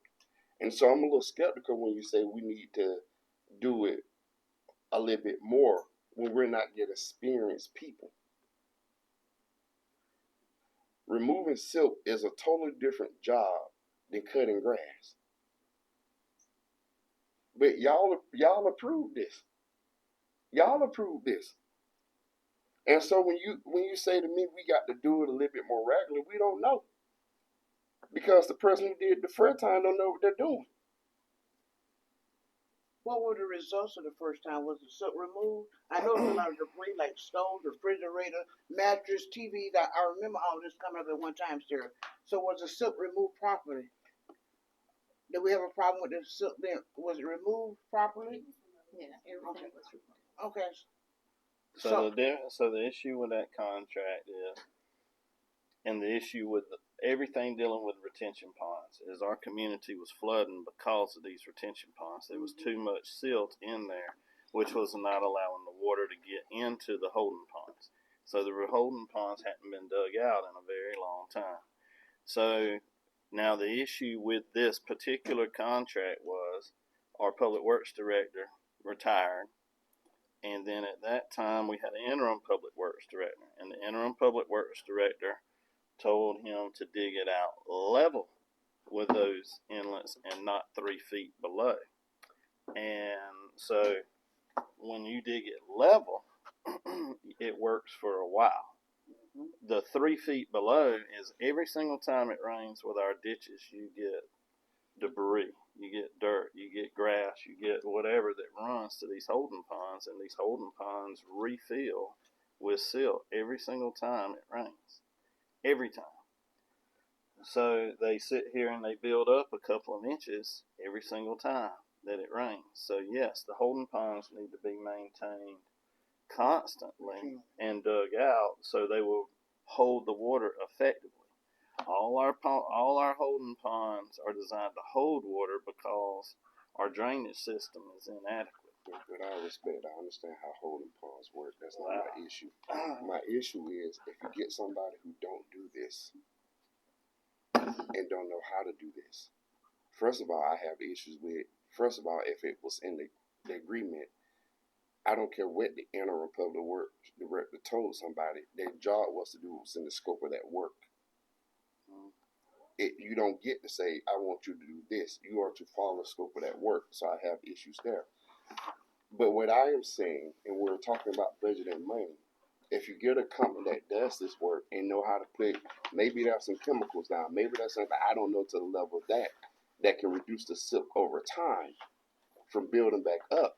And so I'm a little skeptical when you say we need to do it a little bit more when we're not yet experienced people. Removing silt is a totally different job than cutting grass. But y'all approved this. Y'all approved this. And so when you say to me we got to do it a little bit more regularly, we don't know. Because the person who did the first time don't know what they're doing. What were the results of the first time? Was the soot removed? I know there's a lot of debris like stoves, refrigerator, mattress, TVs. I remember all this coming up at one time, sir. So was the soot removed properly? Did we have a problem with the soot being, was it removed properly? Yeah, everything was removed. Okay. So the issue with that contract is, and the issue with everything dealing with retention ponds, ponds is our community was flooding because of these retention ponds. There was too much silt in there, which was not allowing the water to get into the holding ponds. So the holding ponds hadn't been dug out in a very long time. So now the issue with this particular contract was our public works director retired. And then at that time we had an interim public works director, and the interim public works director told him to dig it out level with those inlets and not 3 feet below. And so when you dig it level, it works for a while. The 3 feet below is every single time it rains with our ditches, you get debris, you get dirt, you get grass, you get whatever that runs to these holding ponds, and these holding ponds refill with silt every single time it rains. Every time. So they sit here and they build up a couple of inches every single time that it rains. So yes, the holding ponds need to be maintained constantly and dug out so they will hold the water effectively. All our holding ponds are designed to hold water because our drainage system is inadequate. With all respect, I understand how holding ponds work. That's not my issue. My issue is if you get somebody who don't do this and don't know how to do this. First of all, I have issues with, if it was in the agreement, I don't care what the interim public works director told somebody, their job was to do what's in the scope of that work. You don't get to say, I want you to do this. You are to follow the scope of that work. So I have issues there. But what I am saying, and we're talking about budgeting money, if you get a company that does this work and know how to put, maybe there's some chemicals down, maybe there's something I don't know to the level of that can reduce the silt over time from building back up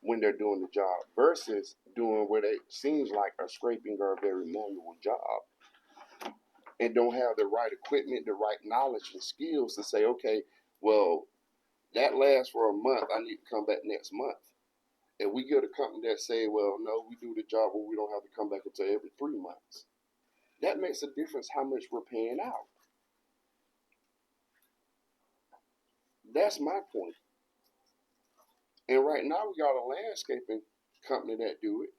when they're doing the job versus doing what it seems like a scraping or a very manual job and don't have the right equipment, the right knowledge and skills to say, okay, well, that lasts for a month. I need to come back next month. And we get a company that say, well, no, we do the job where we don't have to come back until every 3 months. That makes a difference how much we're paying out. That's my point. And right now we got a landscaping company that do it.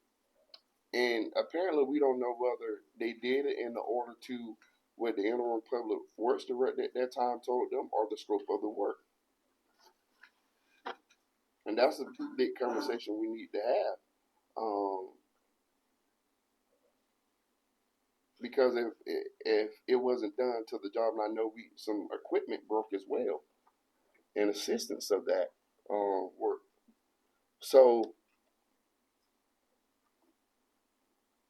And apparently we don't know whether they did it in the order to what the interim public works director at that time told them or the scope of the work. And that's a big conversation we need to have. Because if it wasn't done to the job, and I know some equipment broke as well, in assistance of that work. So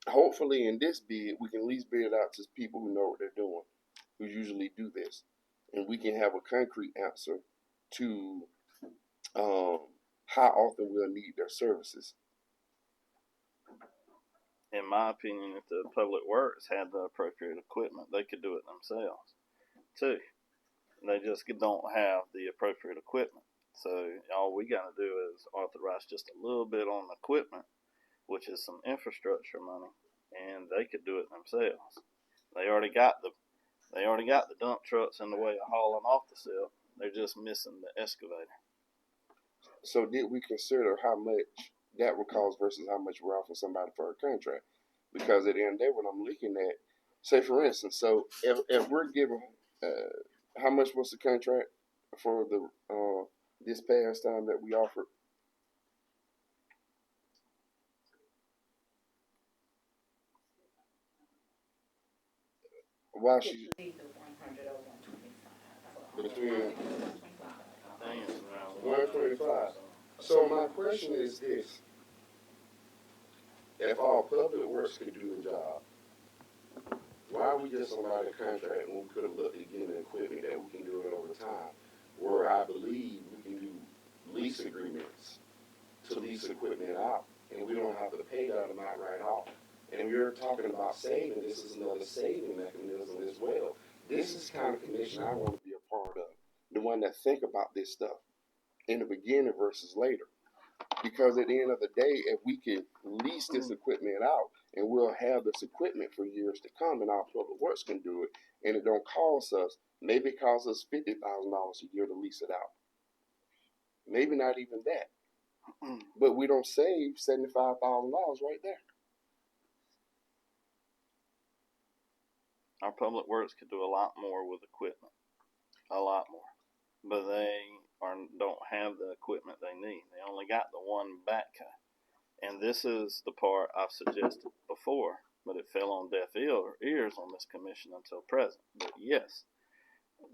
hopefully in this bid, we can at least bid it out to people who know what they're doing, who usually do this, and we can have a concrete answer to how often we'll need their services. In my opinion, if the public works had the appropriate equipment, they could do it themselves too. They just don't have the appropriate equipment. So all we got to do is authorize just a little bit on equipment, which is some infrastructure money, and they could do it themselves. They already got the dump trucks in the way of hauling off the silt. They're just missing the excavator. So did we consider how much that would cost versus how much we're offering somebody for a contract? Because at the end of the day, when I'm looking at, say for instance, so if we're giving, how much was the contract for the this past time that we offered? Why she between 125. So my question is this: if all public works can do the job, why we get somebody a contract when we could have looked at getting equipment that we can do it over time? Where I believe we can do lease agreements to lease equipment out, and we don't have to pay that amount right off. And we're talking about saving. This is another saving mechanism as well. This is the kind of commission I want to be a part of, the one that think about this stuff in the beginning versus later. Because at the end of the day, if we can lease this equipment out and we'll have this equipment for years to come and our public works can do it and it don't cost us Maybe it costs us $50,000 a year to lease it out. Maybe not even that. But we don't save $75,000 right there. Our public works could do a lot more with equipment, a lot more, but they don't have the equipment they need. They only got the one backhoe, and this is the part I've suggested before, but it fell on deaf ears on this commission until present. But yes,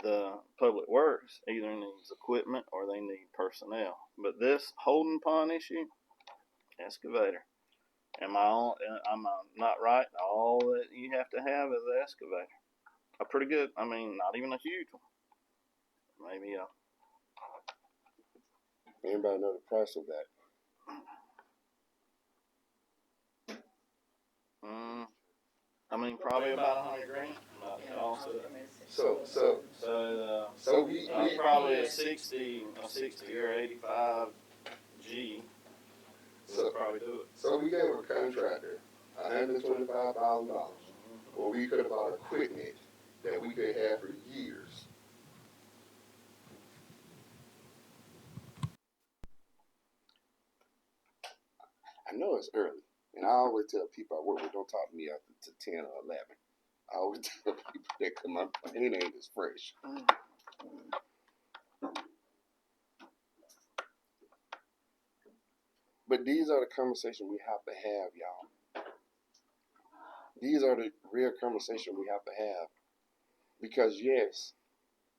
the public works either needs equipment or they need personnel. But this holding pond issue, excavator. Am I not right? All that you have to have is an excavator. A pretty good, not even a huge one. Maybe Anybody know the price of that? probably about $100,000. Also, So we probably a 60 or 85 G. So Probably do it. So we gave a contractor $125,000, or we could have bought equipment that we could have for years. I know it's early, and I always tell people I work with, don't talk to me after 10 or 11. I always tell people that come up, it ain't as fresh. But these are the conversations we have to have, y'all. These are the real conversations we have to have. Because yes,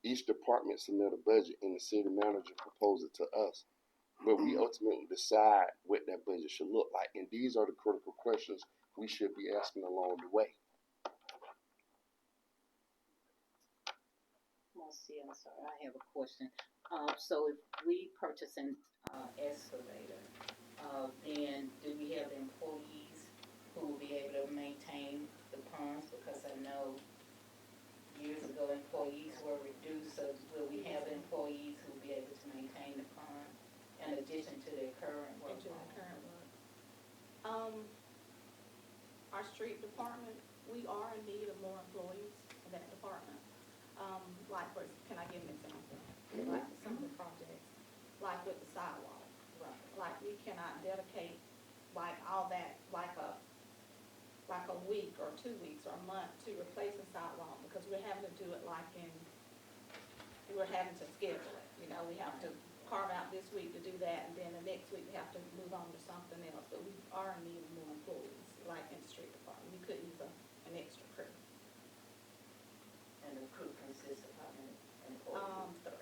each department submit a budget and the city manager proposes it to us. But we ultimately decide what that budget should look like. And these are the critical questions we should be asking along the way. Marcy, I'm sorry, I have a question. So if we purchase an excavator, then do we have employees who will be able to maintain the ponds? Because I know years ago employees were reduced, so will we have employees who will be able to maintain the pond in addition to their current work? Our street department, we are in need of more employees in that department. Can I give an example? Like some of the projects, like with the sidewalk. Right. Like we cannot dedicate all that, like a week or 2 weeks or a month to replace a sidewalk because we're having to do it we're having to schedule it. We have to carve out this week to do that, and then the next week we have to move on to something else. But we are in need of more employees, like in the street department. We could use an extra crew. And the crew consists of how many employees? 3.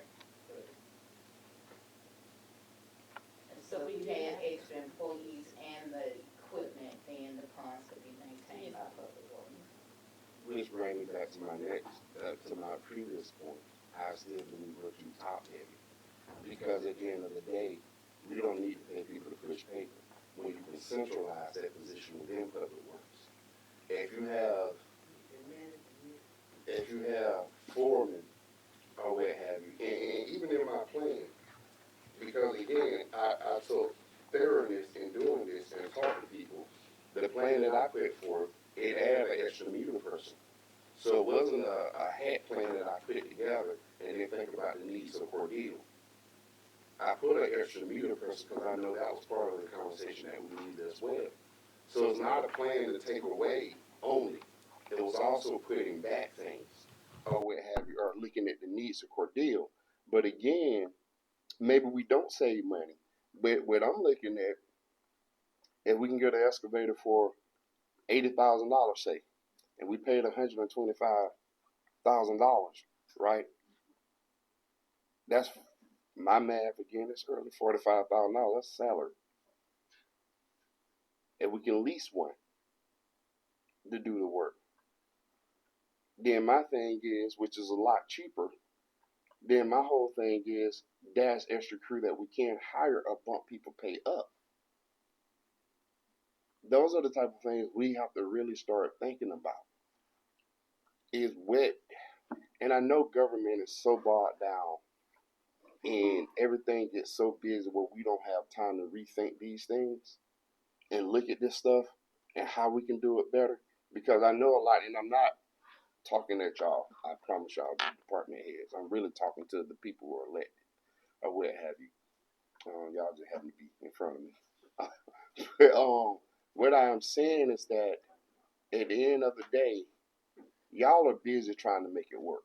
And so if we had extra employees and the equipment, then the ponds could be maintained by public works. Which brings me back to my previous point. I still believe we're too top heavy. Because at the end of the day, we don't need to pay people to push paper when you can centralize that position within public works. If you have foremen or what have you, and even in my plan, because again, I took thoroughness in doing this and talking to people. The plan that I put forth, it added an extra meter person. So it wasn't a hat plan that I put together and then think about the needs of Cordele. I put an extra meter person because I know that was part of the conversation that we needed as well. So it's not a plan to take away only. It was also putting back things or what have you, or looking at the needs of Cordele. But again, maybe we don't save money. But what I'm looking at, if we can get an excavator for $80,000, say, and we paid $125,000, right? That's my math again. It's early $45,000. That's salary. If we can lease one to do the work, then my thing is, which is a lot cheaper. Then my whole thing is that's extra crew that we can hire or bump people pay up. Those are the type of things we have to really start thinking about. Is what, and I know government is so bogged down and everything gets so busy where we don't have time to rethink these things and look at this stuff and how we can do it better. Because I know a lot, and talking at y'all. I promise y'all, the department heads. I'm really talking to the people who are elected or what have you. Y'all just happen to be in front of me. But, what I am saying is that at the end of the day, y'all are busy trying to make it work.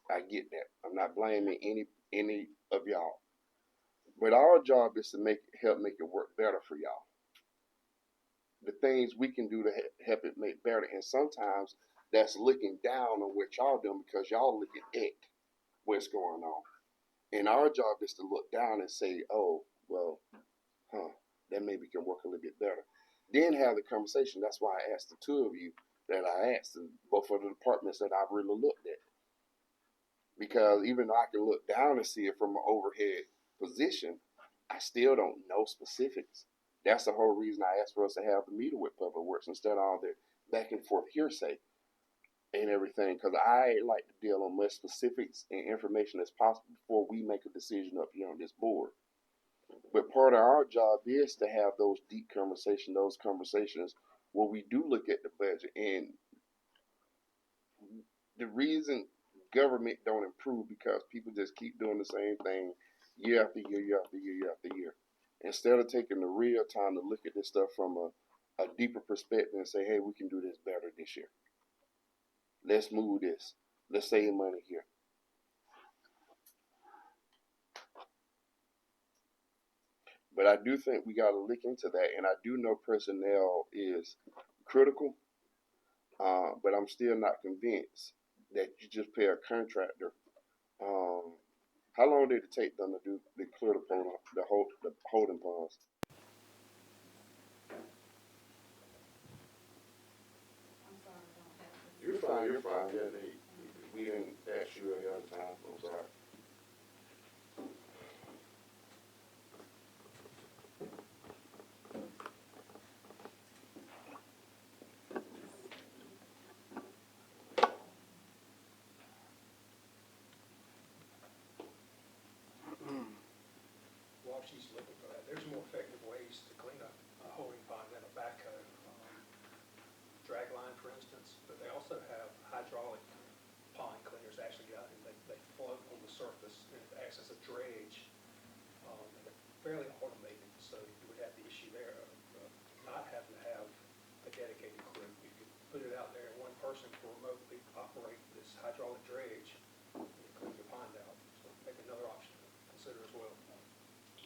I get that. I'm not blaming any of y'all. But our job is to help make it work better for y'all. The things we can do to help it make better, and sometimes that's looking down on what y'all doing because y'all looking at what's going on. And our job is to look down and say, oh, well, that maybe can work a little bit better. Then have the conversation. That's why I asked the two of you that I asked, both of the departments that I've really looked at. Because even though I can look down and see it from an overhead position, I still don't know specifics. That's the whole reason I asked for us to have the meeting with Public Works instead of all the back and forth hearsay and everything. Because I like to deal on much specifics and information as possible before we make a decision up here on this board. But part of our job is to have those deep conversations, those conversations where we do look at the budget. And the reason government don't improve because people just keep doing the same thing year after year, year after year, year after year. Instead of taking the real time to look at this stuff from a deeper perspective and say, hey, we can do this better this year. Let's move this. Let's save money here. But I do think we got to look into that, and I do know personnel is critical, but I'm still not convinced that you just pay a contractor. How long did it take them to clear the holding ponds? I'm sorry, I don't have this. You're fine. You're fine. Yeah, we didn't ask you any other time. I'm sorry. While she's looking for that, there's more effective ways to clean up a holding pond than a backhoe. Drag line, for instance, but they also have hydraulic pond cleaners actually got, and they float on the surface and it acts as a dredge. And they're fairly automated, so you would have the issue there of not having to have a dedicated crew. You could put it out there and one person can remotely operate this hydraulic dredge and clean your pond out. So maybe another option to consider as well.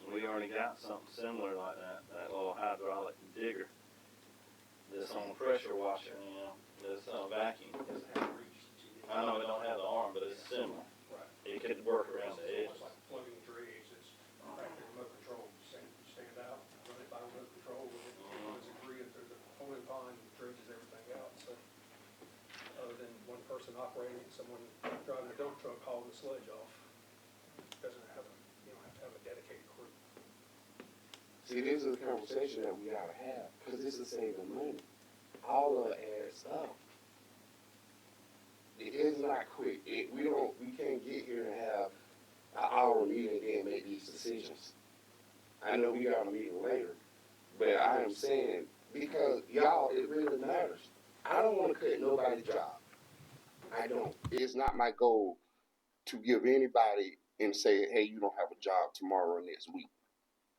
We already got something similar like that little hydraulic digger. This on the pressure washer, this vacuum. It doesn't have reach. I know it don't have the arm, but it's similar. Right. It could work around the edges. It's like a floating dredge that's practically remote control. You stand out, run it by remote control, with it runs a grid through the holding pond, dredges everything out. So other than one person operating it, someone driving a dump truck hauling the sludge off, doesn't have you don't have to have a dedicated crew. See, this is a conversation that we gotta have because this is saving money. All of it adds up. It is not quick. We can't get here and have an hour meeting and then make these decisions. I know we got a meeting later, but I am saying because y'all, it really matters. I don't want to cut nobody's job. I don't. It's not my goal to give anybody and say, hey, you don't have a job tomorrow or next week.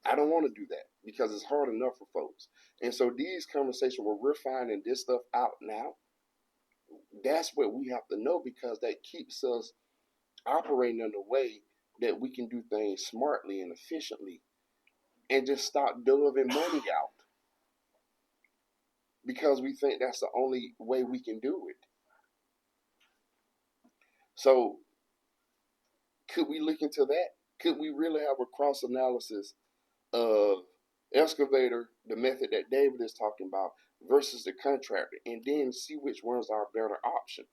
I don't want to do that because it's hard enough for folks. And so these conversations where we're finding this stuff out now, that's what we have to know because that keeps us operating in a way that we can do things smartly and efficiently and just stop doving money out because we think that's the only way we can do it. So could we look into that? Could we really have a cross analysis of excavator, the method that David is talking about, versus the contractor, and then see which one's our better option?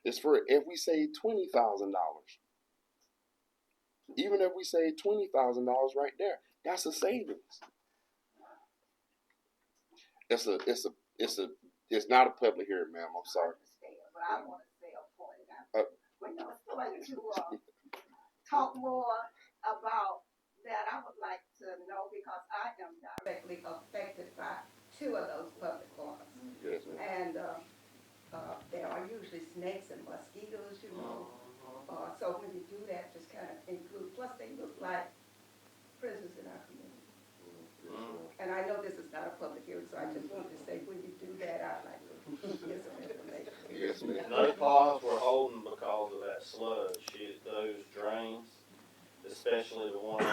It's for if we save $20,000, even if we save $20,000 right there, that's a savings. It's not a public hearing, ma'am. I'm sorry. But I want to say a point. When I was going to talk more about that, I would like to know because I am directly affected by two of those public ones. Yes, ma'am. And there are usually snakes and mosquitoes, you know. So when you do that, just kind of include, plus they look like prisons in our community. And I know this is not a public hearing, so I just wanted to say, when you do that, I'd like to get some information. Yes, ma'am. Those ponds were holding because of that sludge. Those drains, especially the one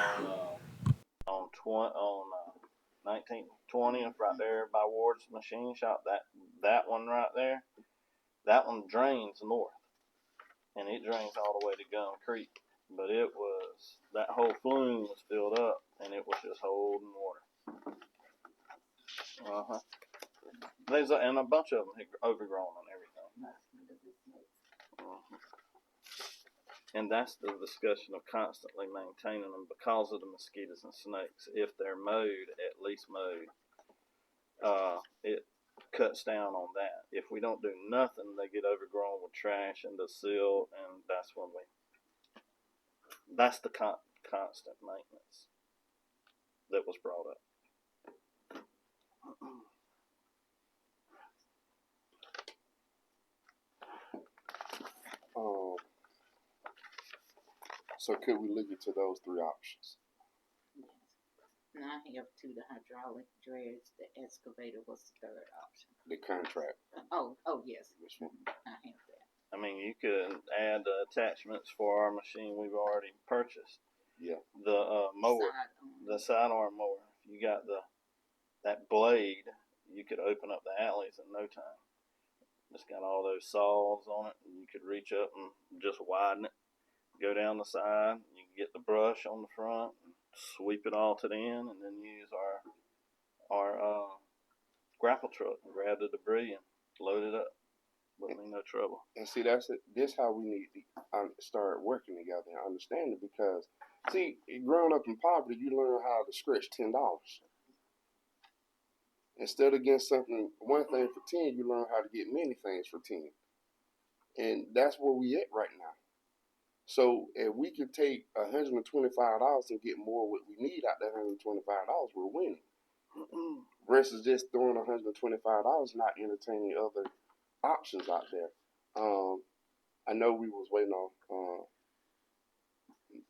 on 19th, 20th, right there by Ward's Machine Shop. That one right there, that one drains north, and it drains all the way to Gum Creek. But that whole flume was filled up, and it was just holding water. And a bunch of them had overgrown and everything. And that's the discussion of constantly maintaining them because of the mosquitoes and snakes. If they're mowed, at least mowed, it cuts down on that. If we don't do nothing, they get overgrown with trash and the silt, and that's the constant maintenance that was brought up. So could we look into those three options? And I have two, the hydraulic dredge, the excavator was the third option. The contract. Oh, yes, Which one? I have that. I mean, you could add the attachments for our machine we've already purchased. Yeah. The mower, the sidearm mower. If you got that blade, you could open up the alleys in no time. It's got all those saws on it, and you could reach up and just widen it. Go down the side. You can get the brush on the front, and sweep it all to the end, and then use our grapple truck and grab the debris and load it up. Wouldn't be no trouble. And see, that's it. This how we need to start working together and understand it. Because, see, growing up in poverty, you learn how to stretch $10. Instead of getting one thing for 10, you learn how to get many things for 10. And that's where we at right now. So if we can take $125 and get more what we need out that $125, we're winning. Versus just throwing $125 not entertaining other options out there. I know we was waiting on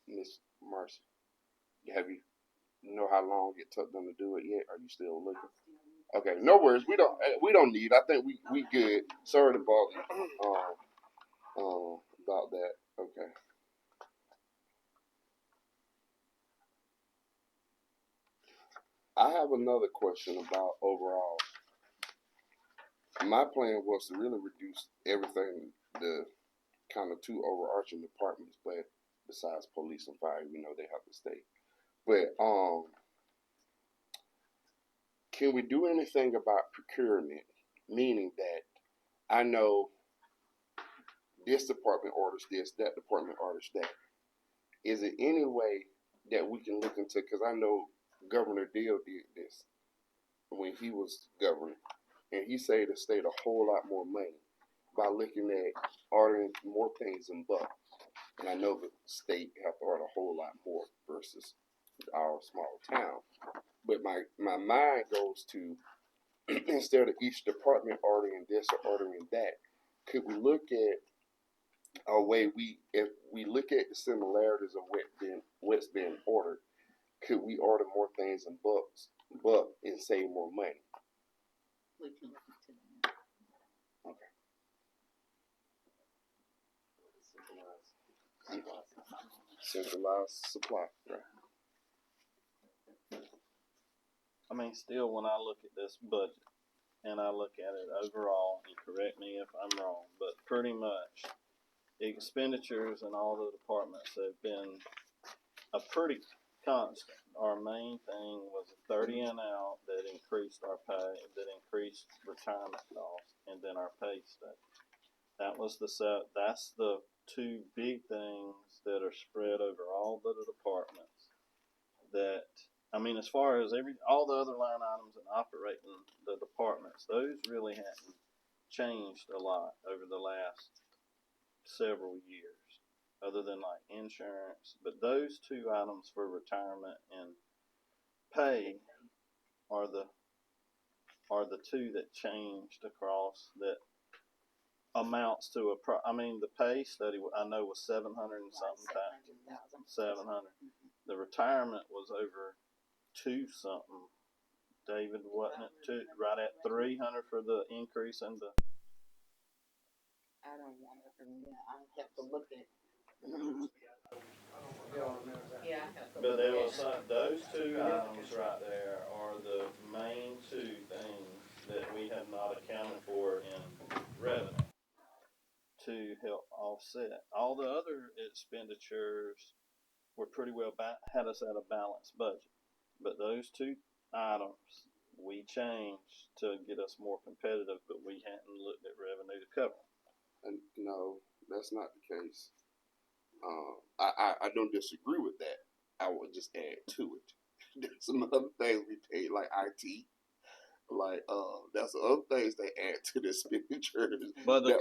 Miss Marcy. Have you know how long it took them to do it yet? Are you still looking? Okay, no worries. We don't need. I think we good. Sorry to bother about that. Okay. I have another question about overall. My plan was to really reduce everything, the kind of two overarching departments, but besides police and fire, we know they have to stay. But can we do anything about procurement? Meaning that I know this department orders this, that department orders that. Is it any way that we can look into? Because I know Governor Deal did this when he was governor, and he saved the state a whole lot more money by looking at ordering more things in bulk. And I know the state have to order a whole lot more versus our small town. But my mind goes to, instead of each department ordering this or ordering that, could we look at a way if we look at the similarities of what's been ordered, could we order more things in bulk and save more money? We can look into that. Okay. Centralized supply, right? I mean, still, when I look at this budget and I look at it overall, and correct me if I'm wrong, but pretty much expenditures in all the departments have been a pretty constant. Our main thing was a 30 and out that increased our pay, that increased retirement costs, and then our pay study. That's the two big things that are spread over all the departments. That, I mean, as far as all the other line items and operating the departments, those really haven't changed a lot over the last several years, other than like insurance. But those two items for retirement and pay are the two that changed across, that amounts to the pay study I know was 700 and something thousand. 700. The retirement was over 2 something. David, wasn't it right at 300 for the increase in the? I don't wanna, I have to look at. Yeah, I have to But look there at. was those two items right there are the main two things that we have not accounted for in revenue to help offset. All the other expenditures were pretty well had us at a balanced budget. But those two items we changed to get us more competitive, but we hadn't looked at revenue to cover. And no, that's not the case. I don't disagree with that. I would just add to it. There's some other things we paid, like IT. That's other things they add to the expenditures. But the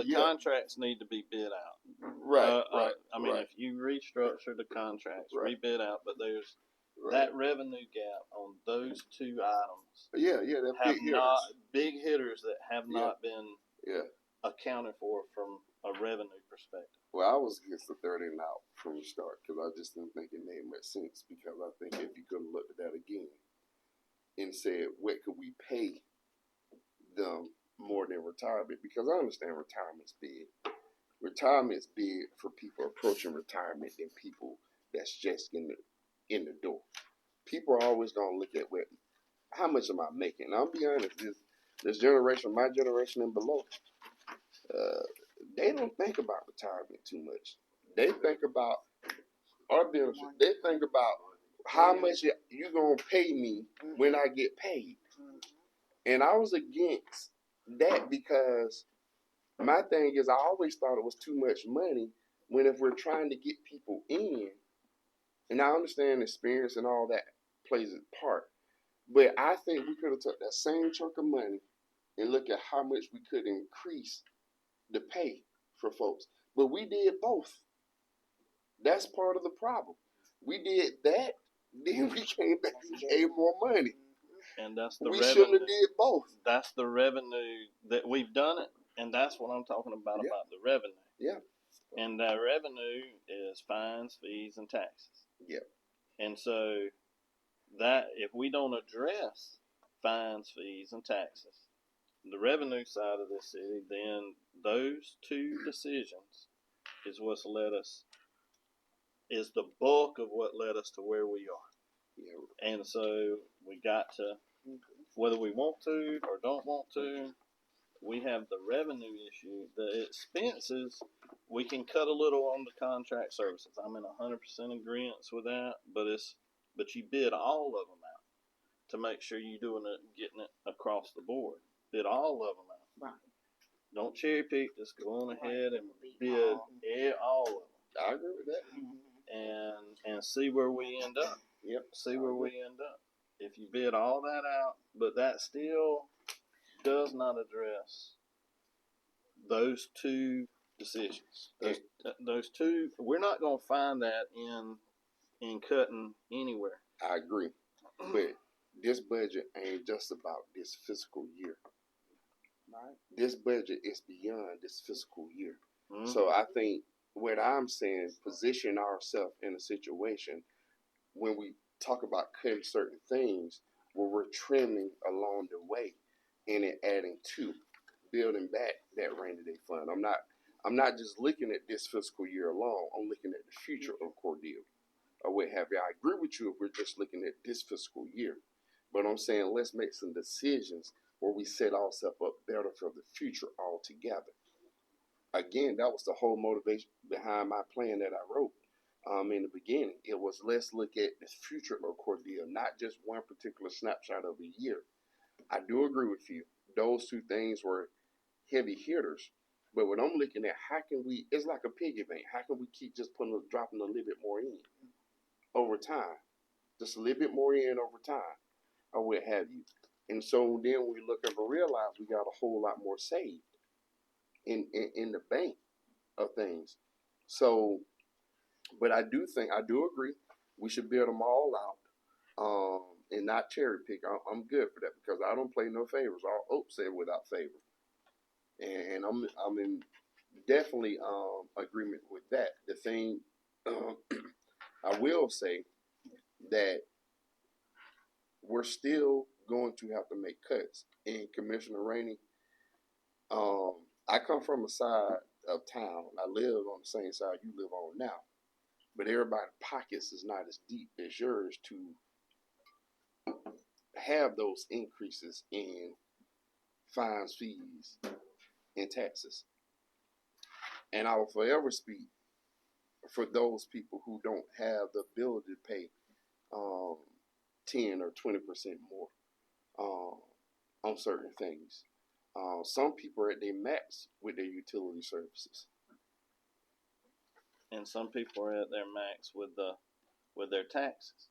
Yeah. contracts need to be bid out. Right. If you restructure the contracts, Right. rebid out, but there's Right. that revenue gap on those two items. Yeah, they're big hitters that have Yeah. not been Yeah. accounted for from a revenue perspective. Well, I was against the 30 and out from the start because I just didn't think it made much sense. Because I think if you could have looked at that again and said, what could we pay them more than retirement? Because I understand retirement's big. Retirement's big for people approaching retirement than people that's just in the door. People are always gonna look at how much am I making? And I'll be honest, this generation, my generation and below, they don't think about retirement too much. They think about our benefits. They think about how much you gonna pay me when I get paid. And I was against that because my thing is I always thought it was too much money when if we're trying to get people in, and I understand experience and all that plays a part. But I think we could have took that same chunk of money and look at how much we could increase the pay for folks. But we did both. That's part of the problem. We did that, then we came back and gave more money. And that's the we revenue. Shouldn't have did both. That's the revenue that we've done it, and that's what I'm talking about the revenue. Yeah. And that revenue is fines, fees, and taxes. Yeah. And so that if we don't address fines, fees, and taxes, the revenue side of this city, then those two decisions is is the bulk of what led us to where we are. Yeah. And so we got to, whether we want to or don't want to, we have the revenue issue. The expenses, we can cut a little on the contract services. I'm in 100% agreement with that, but you bid all of them out to make sure you're getting it across the board. Bid all of them out. Right. Don't cherry pick. Just go on ahead and bid all of them. I agree with that. And see where we end up. Yep. See where we end up. If you bid all that out, but that still does not address those two decisions. Those two, we're not going to find that in cutting anywhere. I agree, but this budget ain't just about this fiscal year. Right. This budget is beyond this fiscal year. Mm-hmm. So I think what I'm saying, position ourselves in a situation when we talk about cutting certain things where we're trimming along the way and it adding to building back that rainy day fund. I'm not just looking at this fiscal year alone. I'm looking at the future of Cordele or what have you. I agree with you if we're just looking at this fiscal year, but I'm saying let's make some decisions where we set ourselves up better for the future altogether. Again, that was the whole motivation behind my plan that I wrote in the beginning. It was let's look at the future of Cordele, not just one particular snapshot of a year. I do agree with you. Those two things were heavy hitters. But what I'm looking at, how can we, it's like a piggy bank. How can we keep just dropping a little bit more in over time? Just a little bit more in over time or what have you. And so then we look up and realize we got a whole lot more saved in the bank of things. So, but I do agree we should build them all out and not cherry pick. I'm good for that because I don't play no favors. I'll say without favor. and I'm in definitely agreement with that. The thing I will say that we're still going to have to make cuts. And Commissioner Rainey, I come from a side of town. I live on the same side you live on now, but everybody's pockets is not as deep as yours to have those increases in fines, fees, and taxes. And I will forever speak for those people who don't have the ability to pay 10 or 20% more on certain things. Some people are at their max with their utility services. And some people are at their max with their taxes.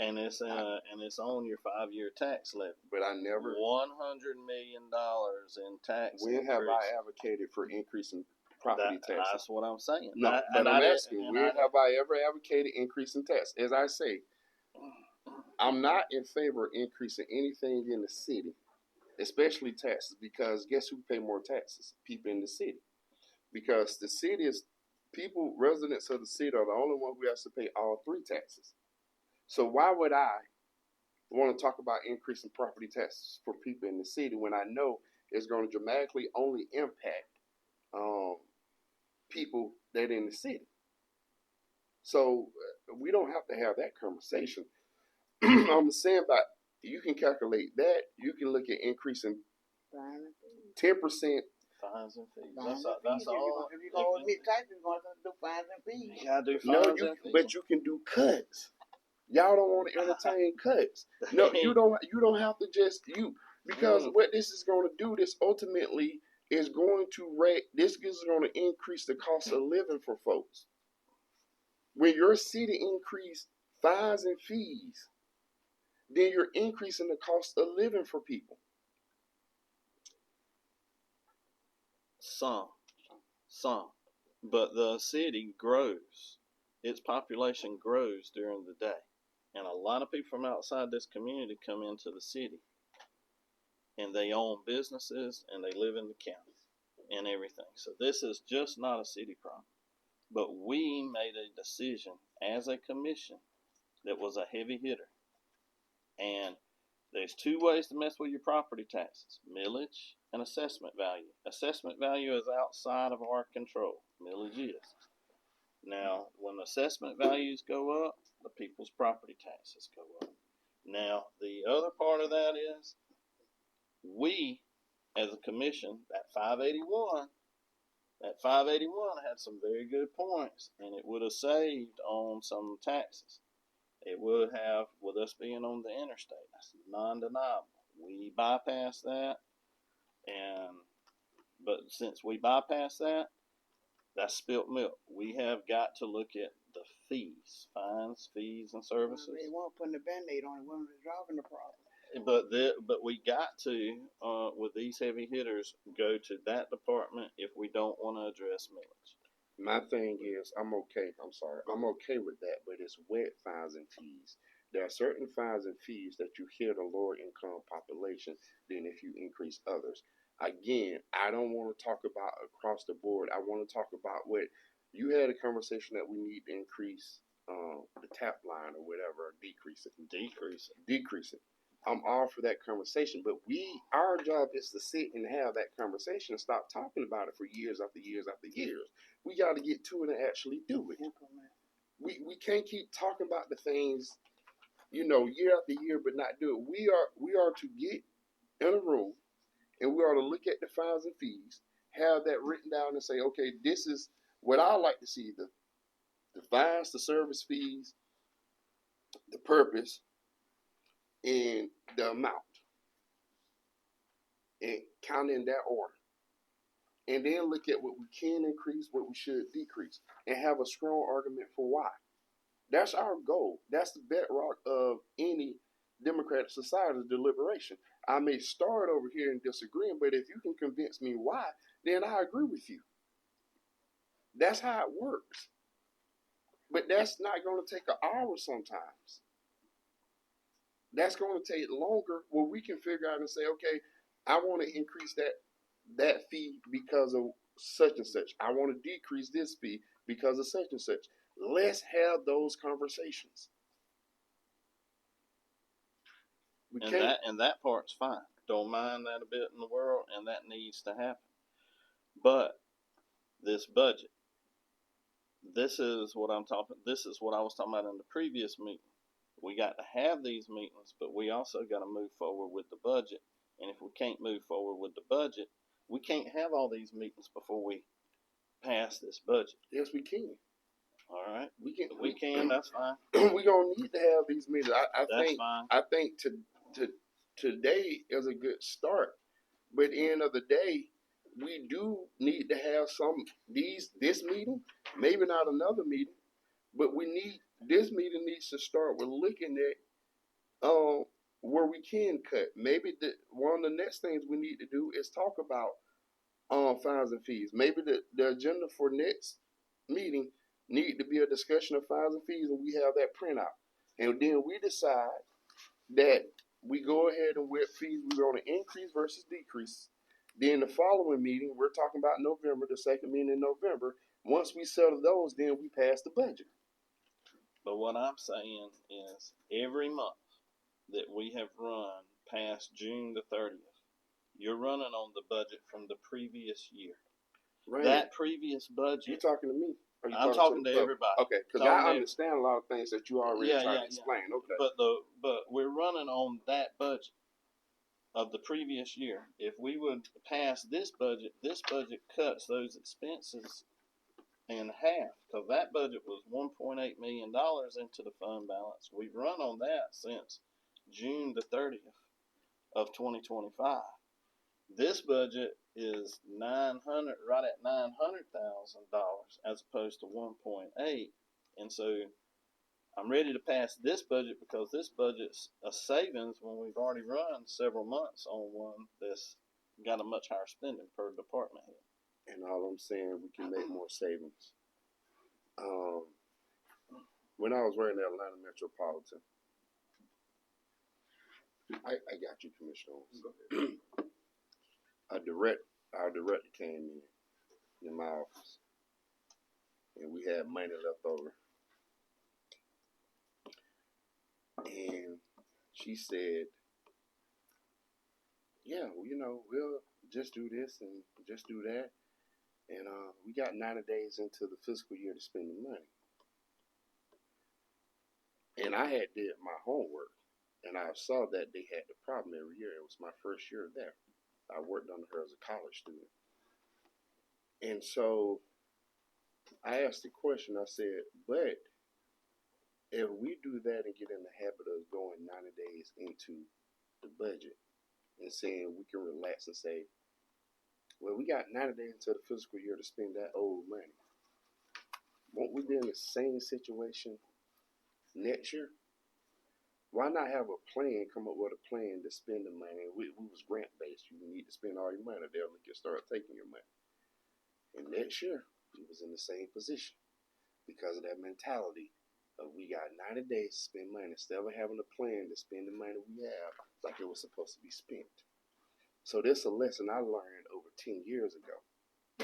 And it's on your 5-year tax levy. But I never. $100 million in tax. When have I advocated for increasing property taxes? That's what I'm saying. No, but I'm asking, when have I ever advocated increasing tax? As I say, I'm not in favor of increasing anything in the city, especially taxes, because guess who pay more taxes? People in the city. Because the city is, people, residents of the city are the only one who has to pay all three taxes. So why would I want to talk about increasing property taxes for people in the city when I know it's going to dramatically only impact people that in the city? So we don't have to have that conversation. I'm saying about, you can calculate that. You can look at increasing 10%. Fines and fees. Fines That's and fees. all. If you're going to admit taxes, you're going to do fines and fees. You gotta do No, fines and fees. but you can do cuts. Y'all don't want to entertain cuts. No, you don't have to just because what this is going to do, this ultimately is going to increase the cost of living for folks. When your city increase fines and fees, then you're increasing the cost of living for people. Some, but the city grows. Its population grows during the day, and a lot of people from outside this community come into the city, and they own businesses and they live in the county and everything. So this is just not a city problem. But we made a decision as a commission that was a heavy hitter. And there's two ways to mess with your property taxes: millage and assessment value. Assessment value is outside of our control. Millage is. Now, when assessment values go up, the people's property taxes go up. Now, the other part of that is we, as a commission, that 581 had some very good points, and it would have saved on some taxes. It would have, with us being on the interstate. That's non-deniable. We bypassed that, but since we bypassed that, that's spilt milk. We have got to look at the fees, fines, fees, and services. They weren't putting a Band-Aid on it, weren't resolving the problem. But we got to, with these heavy hitters, go to that department if we don't want to address millage. My thing is, I'm okay with that, but it's wet fines and fees. There are certain fines and fees that you hit a lower income population than if you increase others. Again, I don't want to talk about across the board. I want to talk about what you had a conversation that we need to increase the tap line or whatever, or decrease it. I'm all for that conversation, but our job is to sit and have that conversation and stop talking about it for years after years after years. We got to get to it and actually do it. We can't keep talking about the things, year after year, but not do it. We are to get in a room and we are to look at the fines and fees, have that written down and say, okay, this is what I like to see: the fines, the service fees, the purpose, and the amount, and count in that order. And then look at what we can increase, what we should decrease, and have a strong argument for why. That's our goal. That's the bedrock of any democratic society's deliberation. I may start over here and disagreeing, but if you can convince me why, then I agree with you. That's how it works. But that's not going to take an hour sometimes. That's going to take longer where we can figure out and say, okay, I want to increase that fee because of such and such. I want to decrease this fee because of such and such. Let's have those conversations. We And can't. that part's fine. Don't mind that a bit in the world, and that needs to happen. But this budget, this is what I'm talking. This is what I was talking about in the previous meeting. We got to have these meetings, but we also got to move forward with the budget. And if we can't move forward with the budget, we can't have all these meetings before we pass this budget. Yes, we can. All right, We can. we can. That's fine. We're gonna need to have these meetings. That's fine. I think today is a good start. But at the end of the day, we do need to have this meeting, maybe not another meeting, but this meeting needs to start with looking at where we can cut. Maybe one of the next things we need to do is talk about fines and fees. Maybe the agenda for next meeting need to be a discussion of fines and fees, and we have that printout. And then we decide that we go ahead and what fees we're going to increase versus decrease. Then the following meeting, we're talking about November, the second meeting in November. Once we settle those, then we pass the budget. But what I'm saying is every month that we have run past June the 30th, you're running on the budget from the previous year. Right. That previous budget. You talking to me? Or I'm talking to everybody. Okay, because I understand a lot of things that you already tried to explain. Okay. But we're running on that budget of the previous year. If we would pass this budget cuts those expenses in half, because that budget was $1.8 million into the fund balance. We've run on that since June the 30th of 2025. This budget is right at $900,000 as opposed to 1.8, and so I'm ready to pass this budget because this budget's a savings when we've already run several months on one that's got a much higher spending per department head. And all I'm saying, we can make more savings. When I was running the Atlanta Metropolitan, I got you, Commissioner. Our director came in my office, and we had money left over. And she said, yeah, well, we'll just do this and just do that. And we got 90 days into the fiscal year to spend the money. And I had did my homework, and I saw that they had the problem every year. It was my first year there. I worked under her as a college student. And so I asked the question, I said, but if we do that and get in the habit of going 90 days into the budget and saying we can relax and say, well, we got 90 days into the fiscal year to spend that old money. Won't we be in the same situation next year? Why not have a plan, come up with a plan to spend the money? We was grant based. You need to spend all your money. They'll make you start taking your money. And next year, we was in the same position because of that mentality of we got 90 days to spend money instead of having a plan to spend the money we have like it was supposed to be spent. So this is a lesson I learned over 10 years ago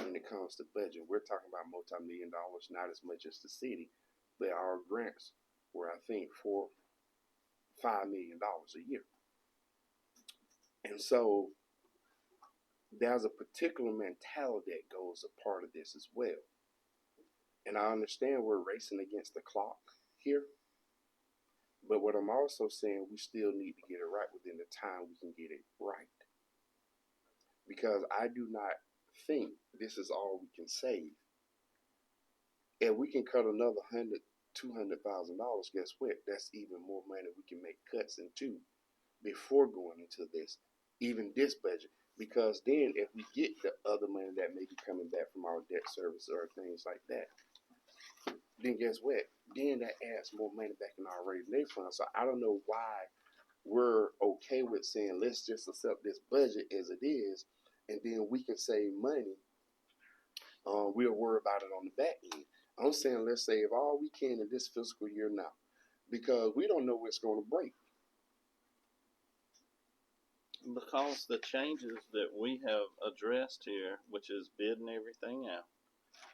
when it comes to budget. We're talking about multi-million dollars, not as much as the city, but our grants were, I think, $4-5 million a year. And so there's a particular mentality that goes a part of this as well. And I understand we're racing against the clock here, but what I'm also saying, we still need to get it right within the time we can get it right. Because I do not think this is all we can save. If we can cut another $200,000, guess what? That's even more money we can make cuts into before going into this, even this budget. Because then if we get the other money that may be coming back from our debt service or things like that, then guess what? Then that adds more money back in our rainy day fund. So I don't know why we're okay with saying let's just accept this budget as it is, and then we can save money. We'll worry about it on the back end. I'm saying let's save all we can in this fiscal year now, because we don't know what's going to break. Because the changes that we have addressed here, which is bidding everything out.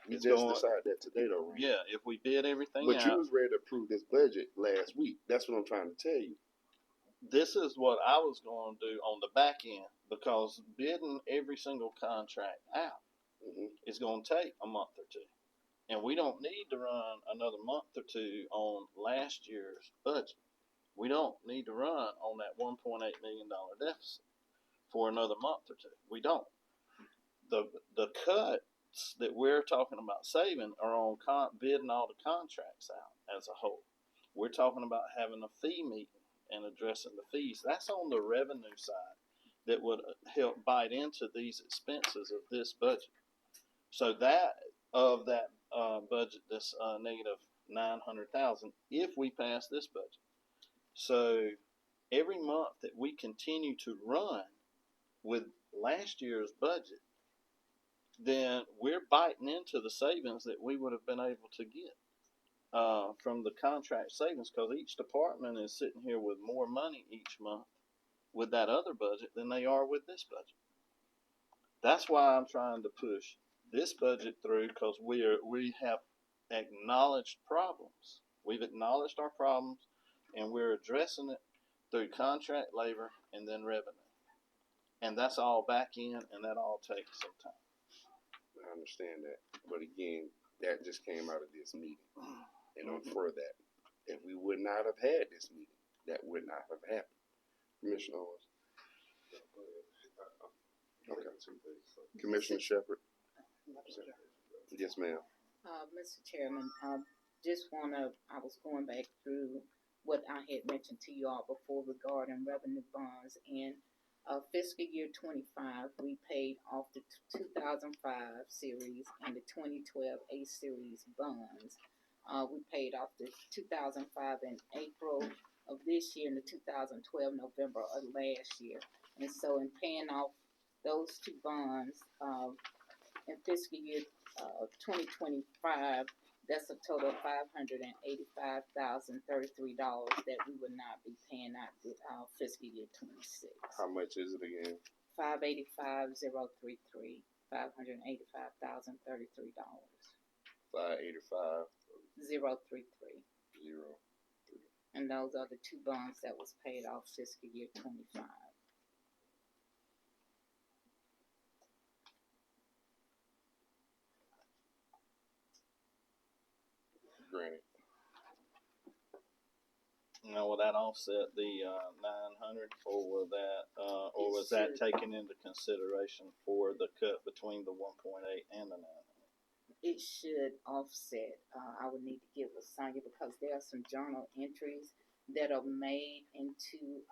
We It's just going- decided that today, though, Randy. Yeah, if we bid everything But you out, was ready to approve this budget last week. That's what I'm trying to tell you. this is what I was going to do on the back end, because bidding every single contract out Hmm. is going to take a month or two. And we don't need to run another month or two on last year's budget. We don't need to run on that $1.8 million deficit for another month or two. We don't. The cuts that we're talking about saving are on bidding all the contracts out as a whole. We're talking about having a fee meeting and addressing the fees. That's on the revenue side that would help bite into these expenses of this budget. So that of that budget, this negative 900,000, if we pass this budget. So every month that we continue to run with last year's budget, then we're biting into the savings that we would have been able to get from the contract savings, because each department is sitting here with more money each month with that other budget than they are with this budget. That's why I'm trying to push this budget through, because we have acknowledged problems. We've acknowledged our problems, and we're addressing it through contract labor and then revenue. And that's all back in, and that all takes some time. I understand that. But again, that just came out of this meeting. And for that, if we would not have had this meeting, that would not have happened. Commissioner Owens. Okay. Commissioner Shepherd. Yes, ma'am. Mr. Chairman, I was going back through what I had mentioned to you all before regarding revenue bonds. In fiscal year 25, we paid off the 2005 series and the 2012 A series bonds. We paid off the 2005 in April of this year and the 2012 November of last year. And so in paying off those two bonds in fiscal year 2025, that's a total of $585,033 that we would not be paying out fiscal year 26. How much is it again? 585,033. $585,033. 585 033. 0. And those are the two bonds that was paid off fiscal year 25. Granted. Now, will that offset the 900, or will that, or was that taken into consideration for the cut between the 1.8 and the 900? It should offset. I would need to get with Sonya because there are some journal entries that are made into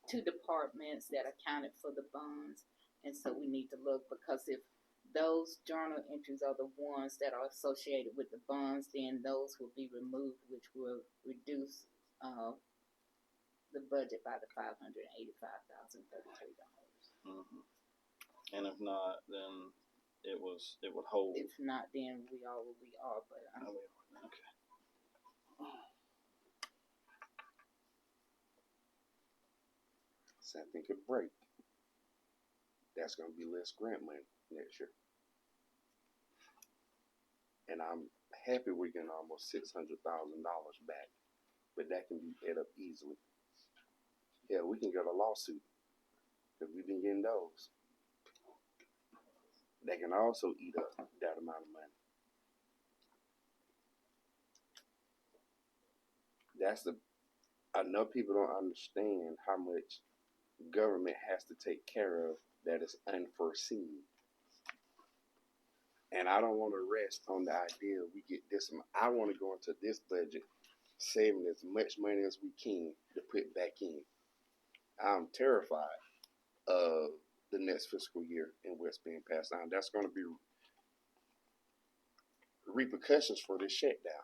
two departments that accounted for the bonds, and so we need to look, because if those journal entries are the ones that are associated with the bonds, then those will be removed, which will reduce the budget by the $585,033. Mm-hmm. And if not, then it would hold. If not, then we are where we are. But Okay. Something could break. That's going to be less grant money next year. And I'm happy we're getting almost $600,000 back, but that can be ate up easily. Yeah, we can get a lawsuit because we've been getting those. They can also eat up that amount of money. Enough people don't understand how much government has to take care of that is unforeseen. And I don't want to rest on the idea we get this. I want to go into this budget saving as much money as we can to put back in. I'm terrified of the next fiscal year and what's being passed down. That's going to be repercussions for this shutdown.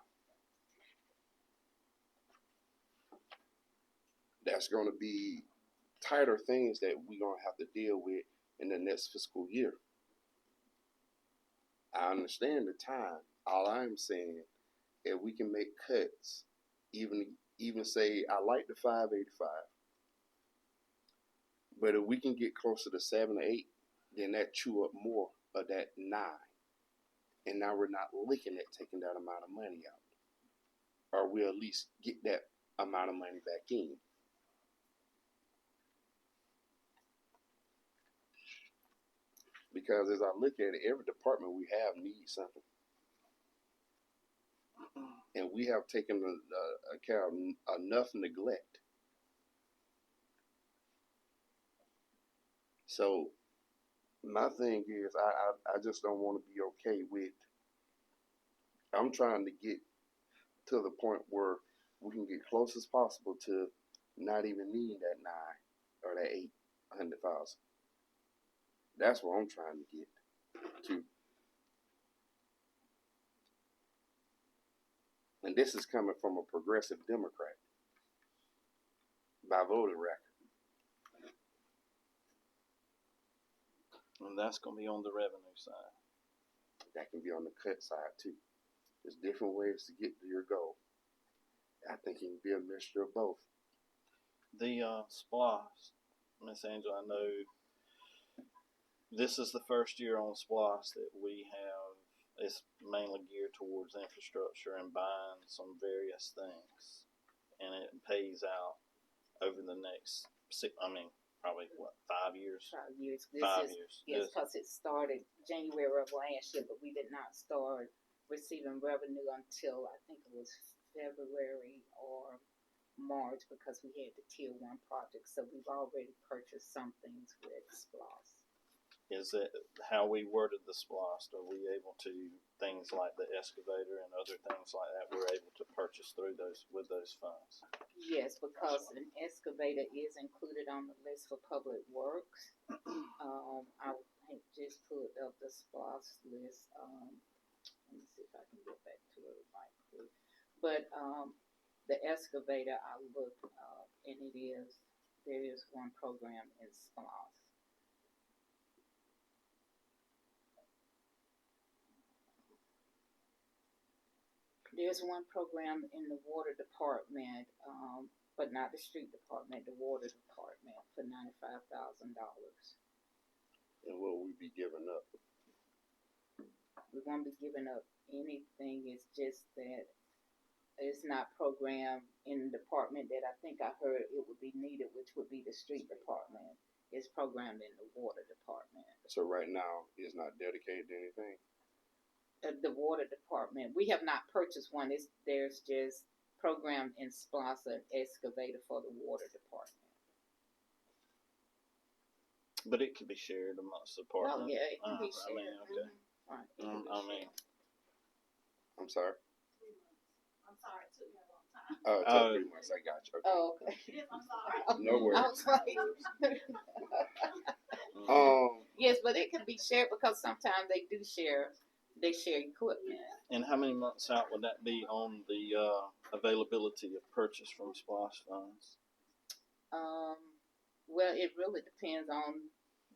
That's going to be tighter things that we're going to have to deal with in the next fiscal year. I understand the time. All I'm saying, if we can make cuts, even say I like the 585, But if we can get closer to 7 or 8, then that chew up more of that 9. And now we're not looking at taking that amount of money out. Or we'll at least get that amount of money back in. Because as I look at it, every department we have needs something. And we have taken account enough neglect. So my thing is, I just don't want to be okay with. I'm trying to get to the point where we can get close as possible to not even needing that 9 or that 800,000. That's what I'm trying to get to. And this is coming from a progressive Democrat by voting record. And that's gonna be on the revenue side. That can be on the cut side too. There's different ways to get to your goal. I think it can be a mixture of both. The SPLOS, Miss Angela, I know this is the first year on SPLOS that we have. It's mainly geared towards infrastructure and buying some various things, and it pays out over the next probably 5 years. 5 years. 5 years. Yes, because it started January of last year, but we did not start receiving revenue until I think it was February or March, because we had the Tier 1 project. So we've already purchased some things with SPLOS. Is it how we worded the SPLOS? Are we able to, things like the excavator and other things like that, we're able to purchase through those with those funds? Yes, because an excavator is included on the list for public works. I had just pulled up the SPLOS list. Let me see if I can get back to it right quick. But the excavator, I looked up, and there is one program in SPLOS. There's one program in the water department, but not the street department, the water department, for $95,000. And what we be giving up. We won't be giving up anything. It's just that it's not programmed in the department that I think I heard it would be needed, which would be the street department. It's programmed in the water department. So right now, it's not dedicated to anything. The water department, we have not purchased one. There's just programmed in SPLOS an excavator for the water department. But it can be shared amongst the Oh departments. yeah, it can be shared. Okay. Right. It can be shared. I'm sorry. I'm sorry, it took me a long time. Oh, it took 3 months. I got you. Okay. Oh, okay. Yes, I'm sorry. No worries. I was like, yes, but it can be shared because sometimes they do share. They share equipment. And how many months out would that be on the availability of purchase from SPLOS funds? Well, it really depends on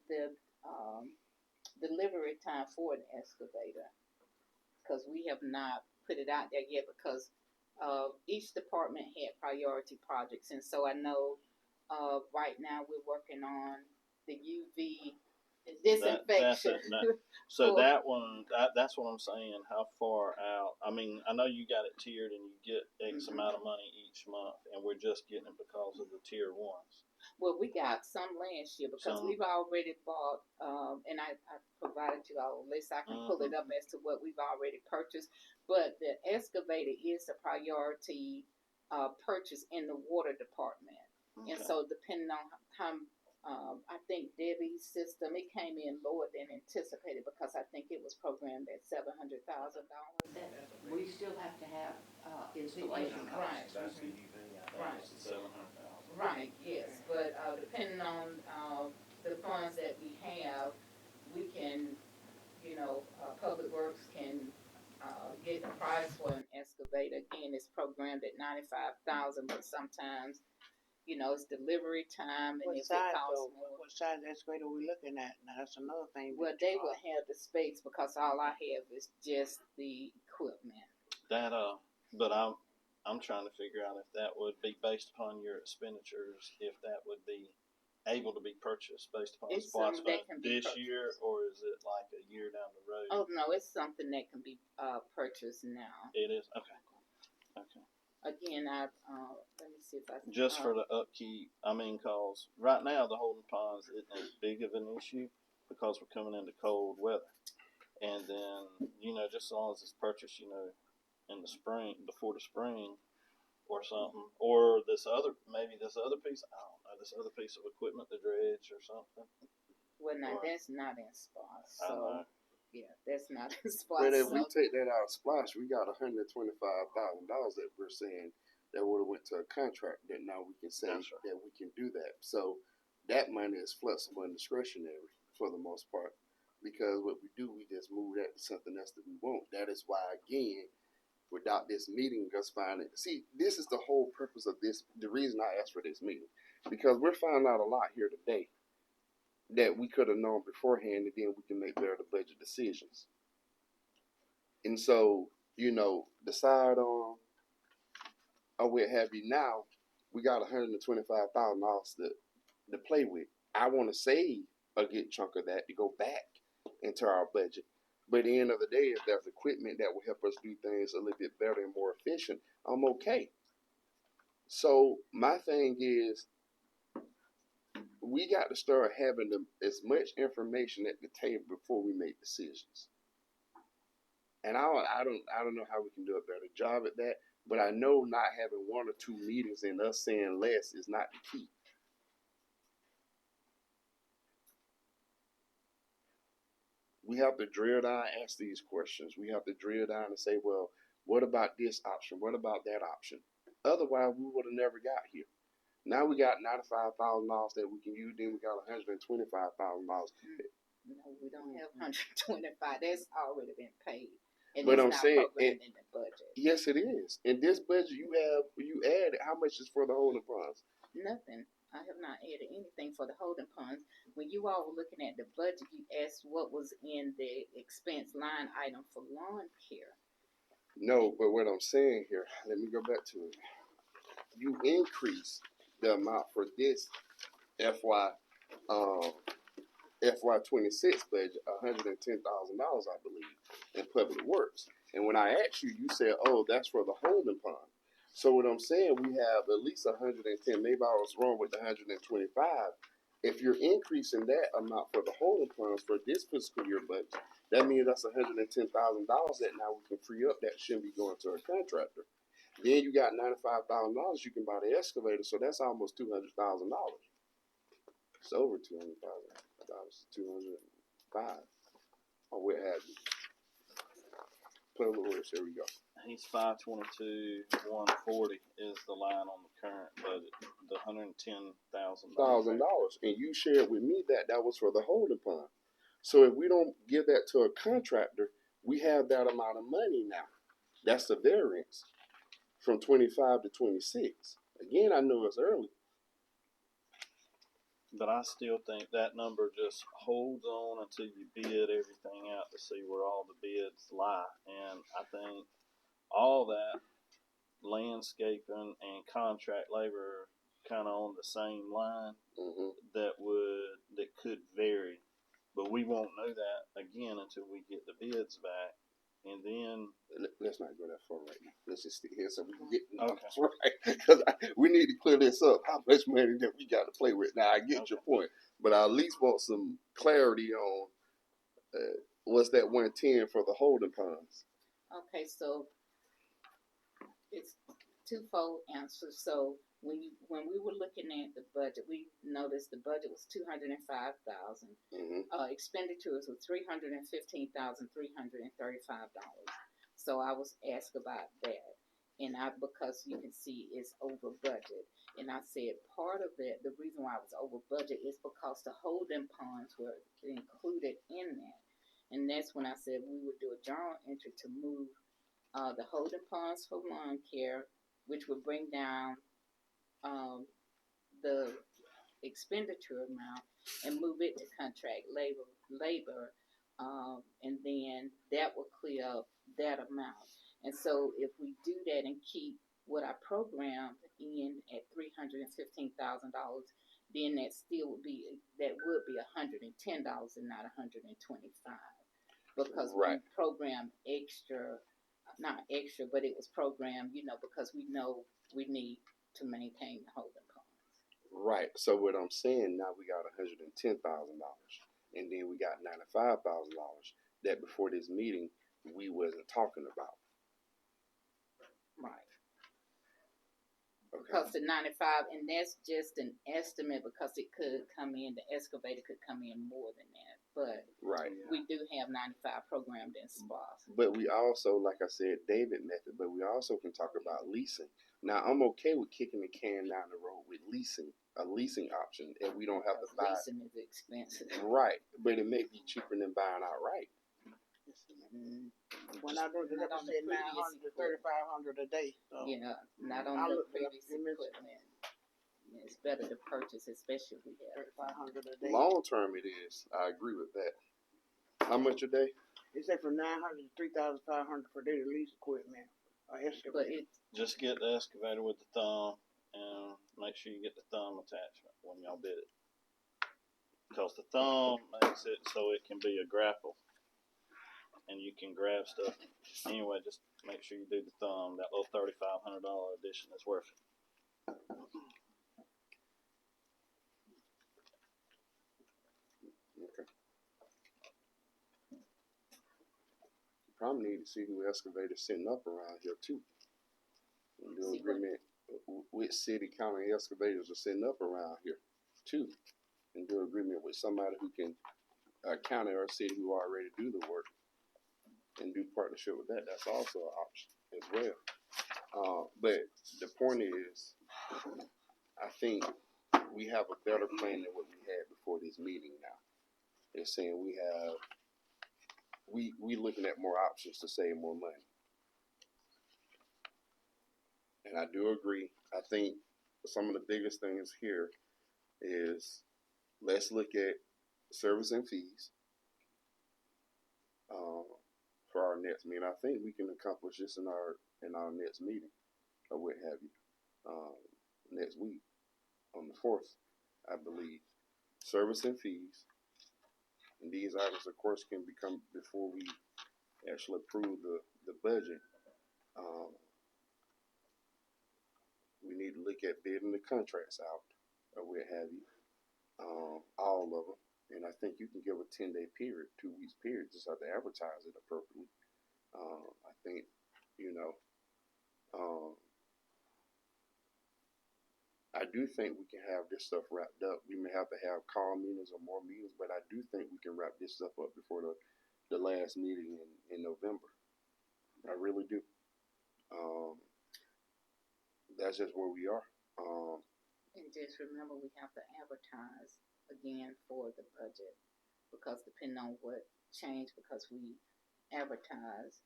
the delivery time for an excavator, because we have not put it out there yet, because each department had priority projects, and so I know right now we're working on the UV disinfection. So that one, that's what I'm saying. How far out? I mean, I know you got it tiered and you get X amount of money each month, and we're just getting it because of the tier 1s. Well, we got some last year because we've already bought, and I provided you all a list. I can pull it up as to what we've already purchased. But the excavator is a priority purchase in the water department. Okay. And so depending on how, I think Debbie's system, it came in lower than anticipated because I think it was programmed at $700,000. We still have to have installation costs. Right. Right. It's $700,000. Right, yes, but depending on the funds that we have, we can, Public Works can get the price for an excavator. Again, it's programmed at $95,000, but sometimes, it's delivery time, and if it costs more. What size excavator we looking at? Now that's another thing. Well, they will have the space because all I have is just the equipment. But I'm trying to figure out if that would be based upon your expenditures, if that would be able to be purchased based upon It's SPOS something that funds can be this year, purchased. or is it like a year down the road? Oh, no, it's something that can be, purchased now. It is, okay. Okay. Again, let me see if I can. Just for the upkeep, I mean, cause right now the holding ponds isn't as big of an issue because we're coming into cold weather. And then, just as long as it's purchased, in the spring, before the spring or something, or maybe this other piece, I don't know, this other piece of equipment, the dredge or something. Well, now, Or- that's not in SPOS, I so, know. yeah, that's not in SPOS. But if So, we take that out of Splash, we got $125,000 that we're saying that would have went to a contract that now we can say That's right. that we can do that. So that money is flexible and discretionary for the most part, because what we do, we just move that to something else that we want. That is why, again, without this meeting, us finding, see, this is the whole purpose of this. The reason I asked for this meeting, because we're finding out a lot here today that we could have known beforehand, and then we can make better budget decisions. And so, decide on, or what have you. Now, we got $125,000 to play with. I want to save a good chunk of that to go back into our budget. But at the end of the day, if there's equipment that will help us do things a little bit better and more efficient, I'm okay. So my thing is, we got to start having as much information at the table before we make decisions. And I don't know how we can do a better job at that. But I know not having one or two meetings and us saying less is not the key. We have to drill down, ask these questions. We have to drill down and say, well, what about this option? What about that option? Otherwise, we would have never got here. Now we got $95,000 that we can use. Then we got $125,000. no, we don't have 125. That's already been paid. And But it's I'm not saying, programmed in the budget. yes, it is. In this budget, you added how much is for the holding funds? Nothing. I have not added anything for the holding funds. When you all were looking at the budget, you asked what was in the expense line item for lawn care. No, but what I'm saying here, let me go back to it. You increase the amount for this FY26 budget $110,000, I believe, in public works. And when I asked you, you said, "Oh, that's for the holding pond." So what I'm saying, we have at least 110. Maybe I was wrong with the 125. If you're increasing that amount for the holding ponds for this fiscal year budget, that means that's $110,000 that now we can free up that shouldn't be going to a contractor. Then you got $95,000 you can buy the excavator, so that's almost $200,000. It's over $200,000, 205, or what have you. Public works, here we go. He's 522,140 is the line on the current budget. The $110,000. And you shared with me that was for the holding pond. So if we don't give that to a contractor, we have that amount of money now. That's the variance from 25 to 26. Again, I know it's early. But I still think that number just holds on until you bid everything out to see where all the bids lie. And I think all that landscaping and contract labor kind of on the same line that could vary. But we won't know that again until we get the bids back. And then let's not go that far right now. Let's just stick here so we can get the Okay. numbers right. Because we need to clear this up. How much money that we got to play with? Now I get your point, but I at least want some clarity on what's that 110 for the holding ponds. Okay, so it's twofold answer. So when we were looking at the budget, we noticed the budget was $205,000. Expenditures were $315,335. So I was asked about that, and because you can see it's over budget, and I said part of that, the reason why it was over budget is because the holding ponds were included in that, and that's when I said we would do a journal entry to move the holding ponds for lawn care, which would bring down the expenditure amount and move it to contract labor, and then that will clear up that amount. And so if we do that and keep what I programmed in at $315,000, then that still would be, $110 and not $125. Because Right. we programmed extra, not extra, but it was programmed, because we know we need to maintain the holding ponds. Right. So what I'm saying now, we got $110,000, and then we got $95,000 that before this meeting we wasn't talking about. Right. Okay. Because the 95, and that's just an estimate because it could come in, the excavator could come in more than that. But right. We do have 95 programmed in SPOS. But we also, like I said, David method, but we also can talk about leasing. Now, I'm okay with kicking the can down the road with leasing, a leasing option, and we don't have to buy. Leasing is expensive. Right, but it may be cheaper than buying outright. When I looked it up, it said 900 to 3,500 a day. So yeah, not on the previous equipment. It's better to purchase, especially if we have 3,500 a day. Long term, it is. I agree with that. How much a day? It said from 900 to 3,500 per day to lease equipment. But it just get the excavator with the thumb and make sure you get the thumb attachment when y'all bid it. Because the thumb makes it so it can be a grapple and you can grab stuff. Anyway, just make sure you do the thumb. That little $3,500 addition is worth it. Okay. You probably need to see who excavators sitting up around here too. And do agreement with city, county excavators are sitting up around here too. And do agreement with somebody who can, county or city who already do the work. And do partnership with that. That's also an option as well. But the point is, I think we have a better plan than what we had before this meeting now. They're saying we looking at more options to save more money. And I do agree. I think some of the biggest things here is let's look at service and fees for our next meeting. I think we can accomplish this in our next meeting or what have you. Next week on the 4th, I believe. Service and fees. And these items, of course, can become before we actually approve the budget. We need to look at bidding the contracts out or what have you. All of them. And I think you can give a 10-day period, 2 weeks period, just have to advertise it appropriately. I think, I do think we can have this stuff wrapped up. We may have to have call meetings or more meetings, but I do think we can wrap this stuff up before the last meeting in November. I really do. That's just where we are. and just remember we have to advertise again for the budget because depending on what changed, because we advertise,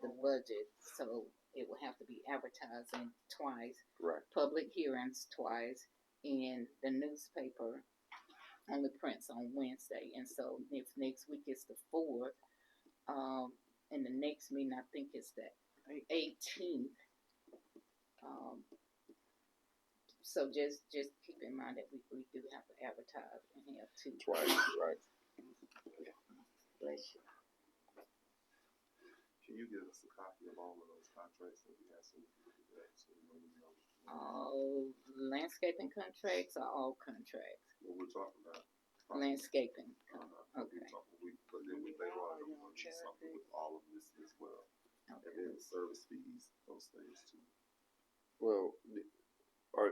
the budget, so it will have to be advertising twice. Right. Public hearings twice, and the newspaper only prints on Wednesday, and so if next week is the 4th, and the next meeting I think is the 18th. So just keep in mind that we do have to advertise and have two Twice, right. Bless you. Can you give us a copy of all of those contracts that we have so we can look at that so we know we know? All landscaping contracts are all contracts. What we're talking about? Landscaping. Okay. But then we later on we'll do something with all of this as well. Okay. And then the service fees, those things too. Well,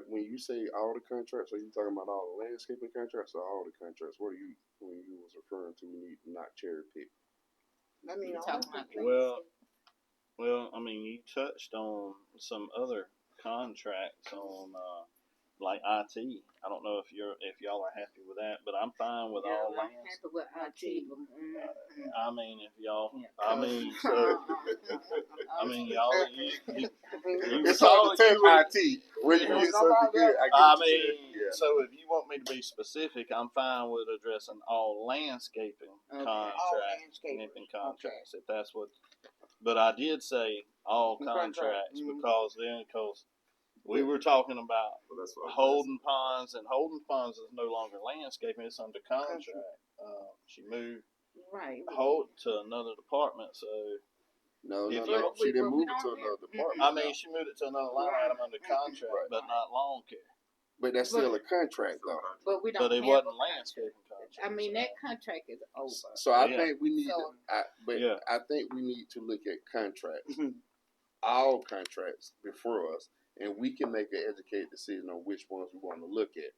when you say all the contracts, are you talking about all the landscaping contracts or all the contracts? What are you, when you was referring to, we need to not cherry pick? I mean, You talking about Well, I mean, you touched on some other contracts on, like IT. I don't know if y'all are happy with that, but I'm fine with all I'm lands. happy with IT. I mean, if y'all, Yeah. I mean, so, I mean, y'all, you It's all the IT. When you get something good, I mean, so if you want me to be specific, I'm fine with addressing all landscaping contracts, contracts, if that's what. But I did say all contracts because We were talking about Well, that's what Holden Ponds, and Holden Ponds is no longer landscaping, it's under contract. She moved Right. Holt to another department, so, No, If no, you- no. She didn't we move it to don't another have- department. I mean, she moved it to another line item under contract, Right. but not lawn care. But that's still a contract, though. But we don't But it have wasn't a contract. landscaping contract. I mean, that contract is over. So I Yeah. think we need. So- I think we need to look at contracts, Mhm. all contracts before us, and we can make an educated decision on which ones we want to look at.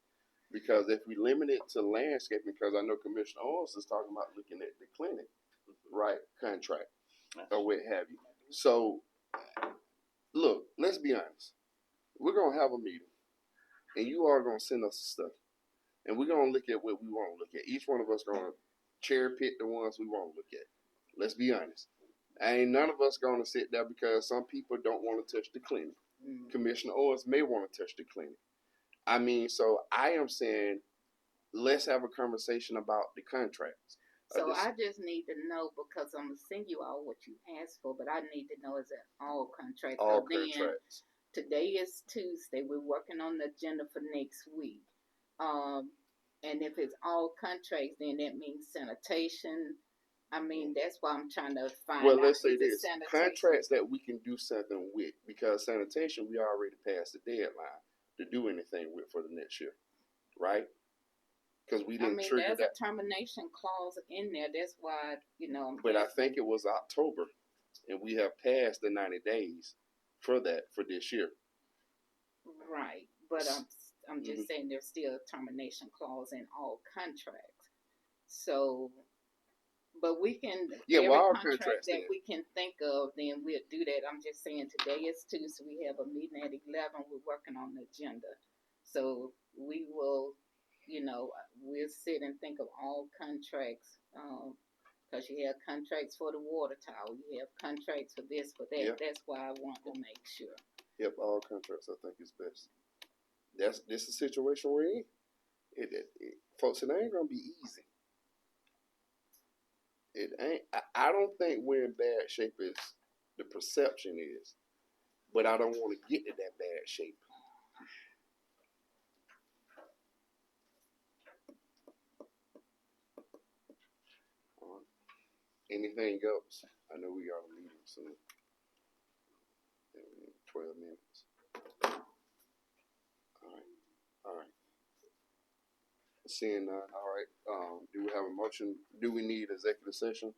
Because if we limit it to landscaping, because I know Commissioner Owens is talking about looking at the clinic, right, contract, or what have you. So, look, let's be honest. We're gonna have a meeting, and you are gonna send us stuff, and we're gonna look at what we want to look at. Each one of us gonna cherry pick the ones we want to look at. Let's be honest. Ain't none of us gonna sit there because some people don't want to touch the clinic. Commissioner Owens may want to touch the clinic. I mean, so I am saying, let's have a conversation about the contracts. So I just need to know, because I'm gonna send you all what you asked for, but I need to know, is it all contracts? All So then, contracts. today is Tuesday, we're working on the agenda for next week. And if it's all contracts, then that means sanitation. I mean, that's why I'm trying to find Well, out. let's say is it this: sanitation? contracts that we can do something with, because sanitation we already passed the deadline to do anything with for the next year, right? Because we I didn't mean, trigger there's that. a termination clause in there, that's why, I'm But I asking. think it was October, and we have passed the 90 days for that for this year. Right, but I'm just Mhm. saying there's still a termination clause in all contracts. So, but we can, Yeah, well, all every contract contracts that then. we can think of, then we'll do that. I'm just saying today is Tuesday, we have a meeting at 11, we're working on the agenda. So we will, we'll sit and think of all contracts, cause you have contracts for the water tower, you have contracts for this, for that. Yeah. That's why I want to make sure. Yep, all contracts. I think is best. This is the situation we're in. Folks, it ain't gonna be easy. It ain't. I don't think we're in bad shape as the perception is, but I don't want to get to that bad shape. Anything else? I know we got a meeting soon. 12 minutes. All right. Seeing none. All right. Do we have a motion? Do we need executive session?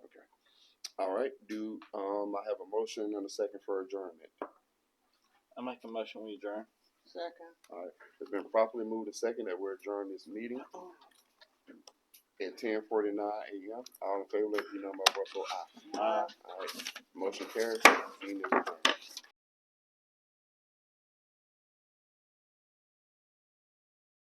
Okay. All right. I have a motion and a second for adjournment? I make a motion, we adjourn. Second. All right. It's been properly moved and second that we're adjourning this meeting at 10:49 a.m. All in favor, let it be known by voice vote aye. All right. Motion carries. Meeting is adjourned.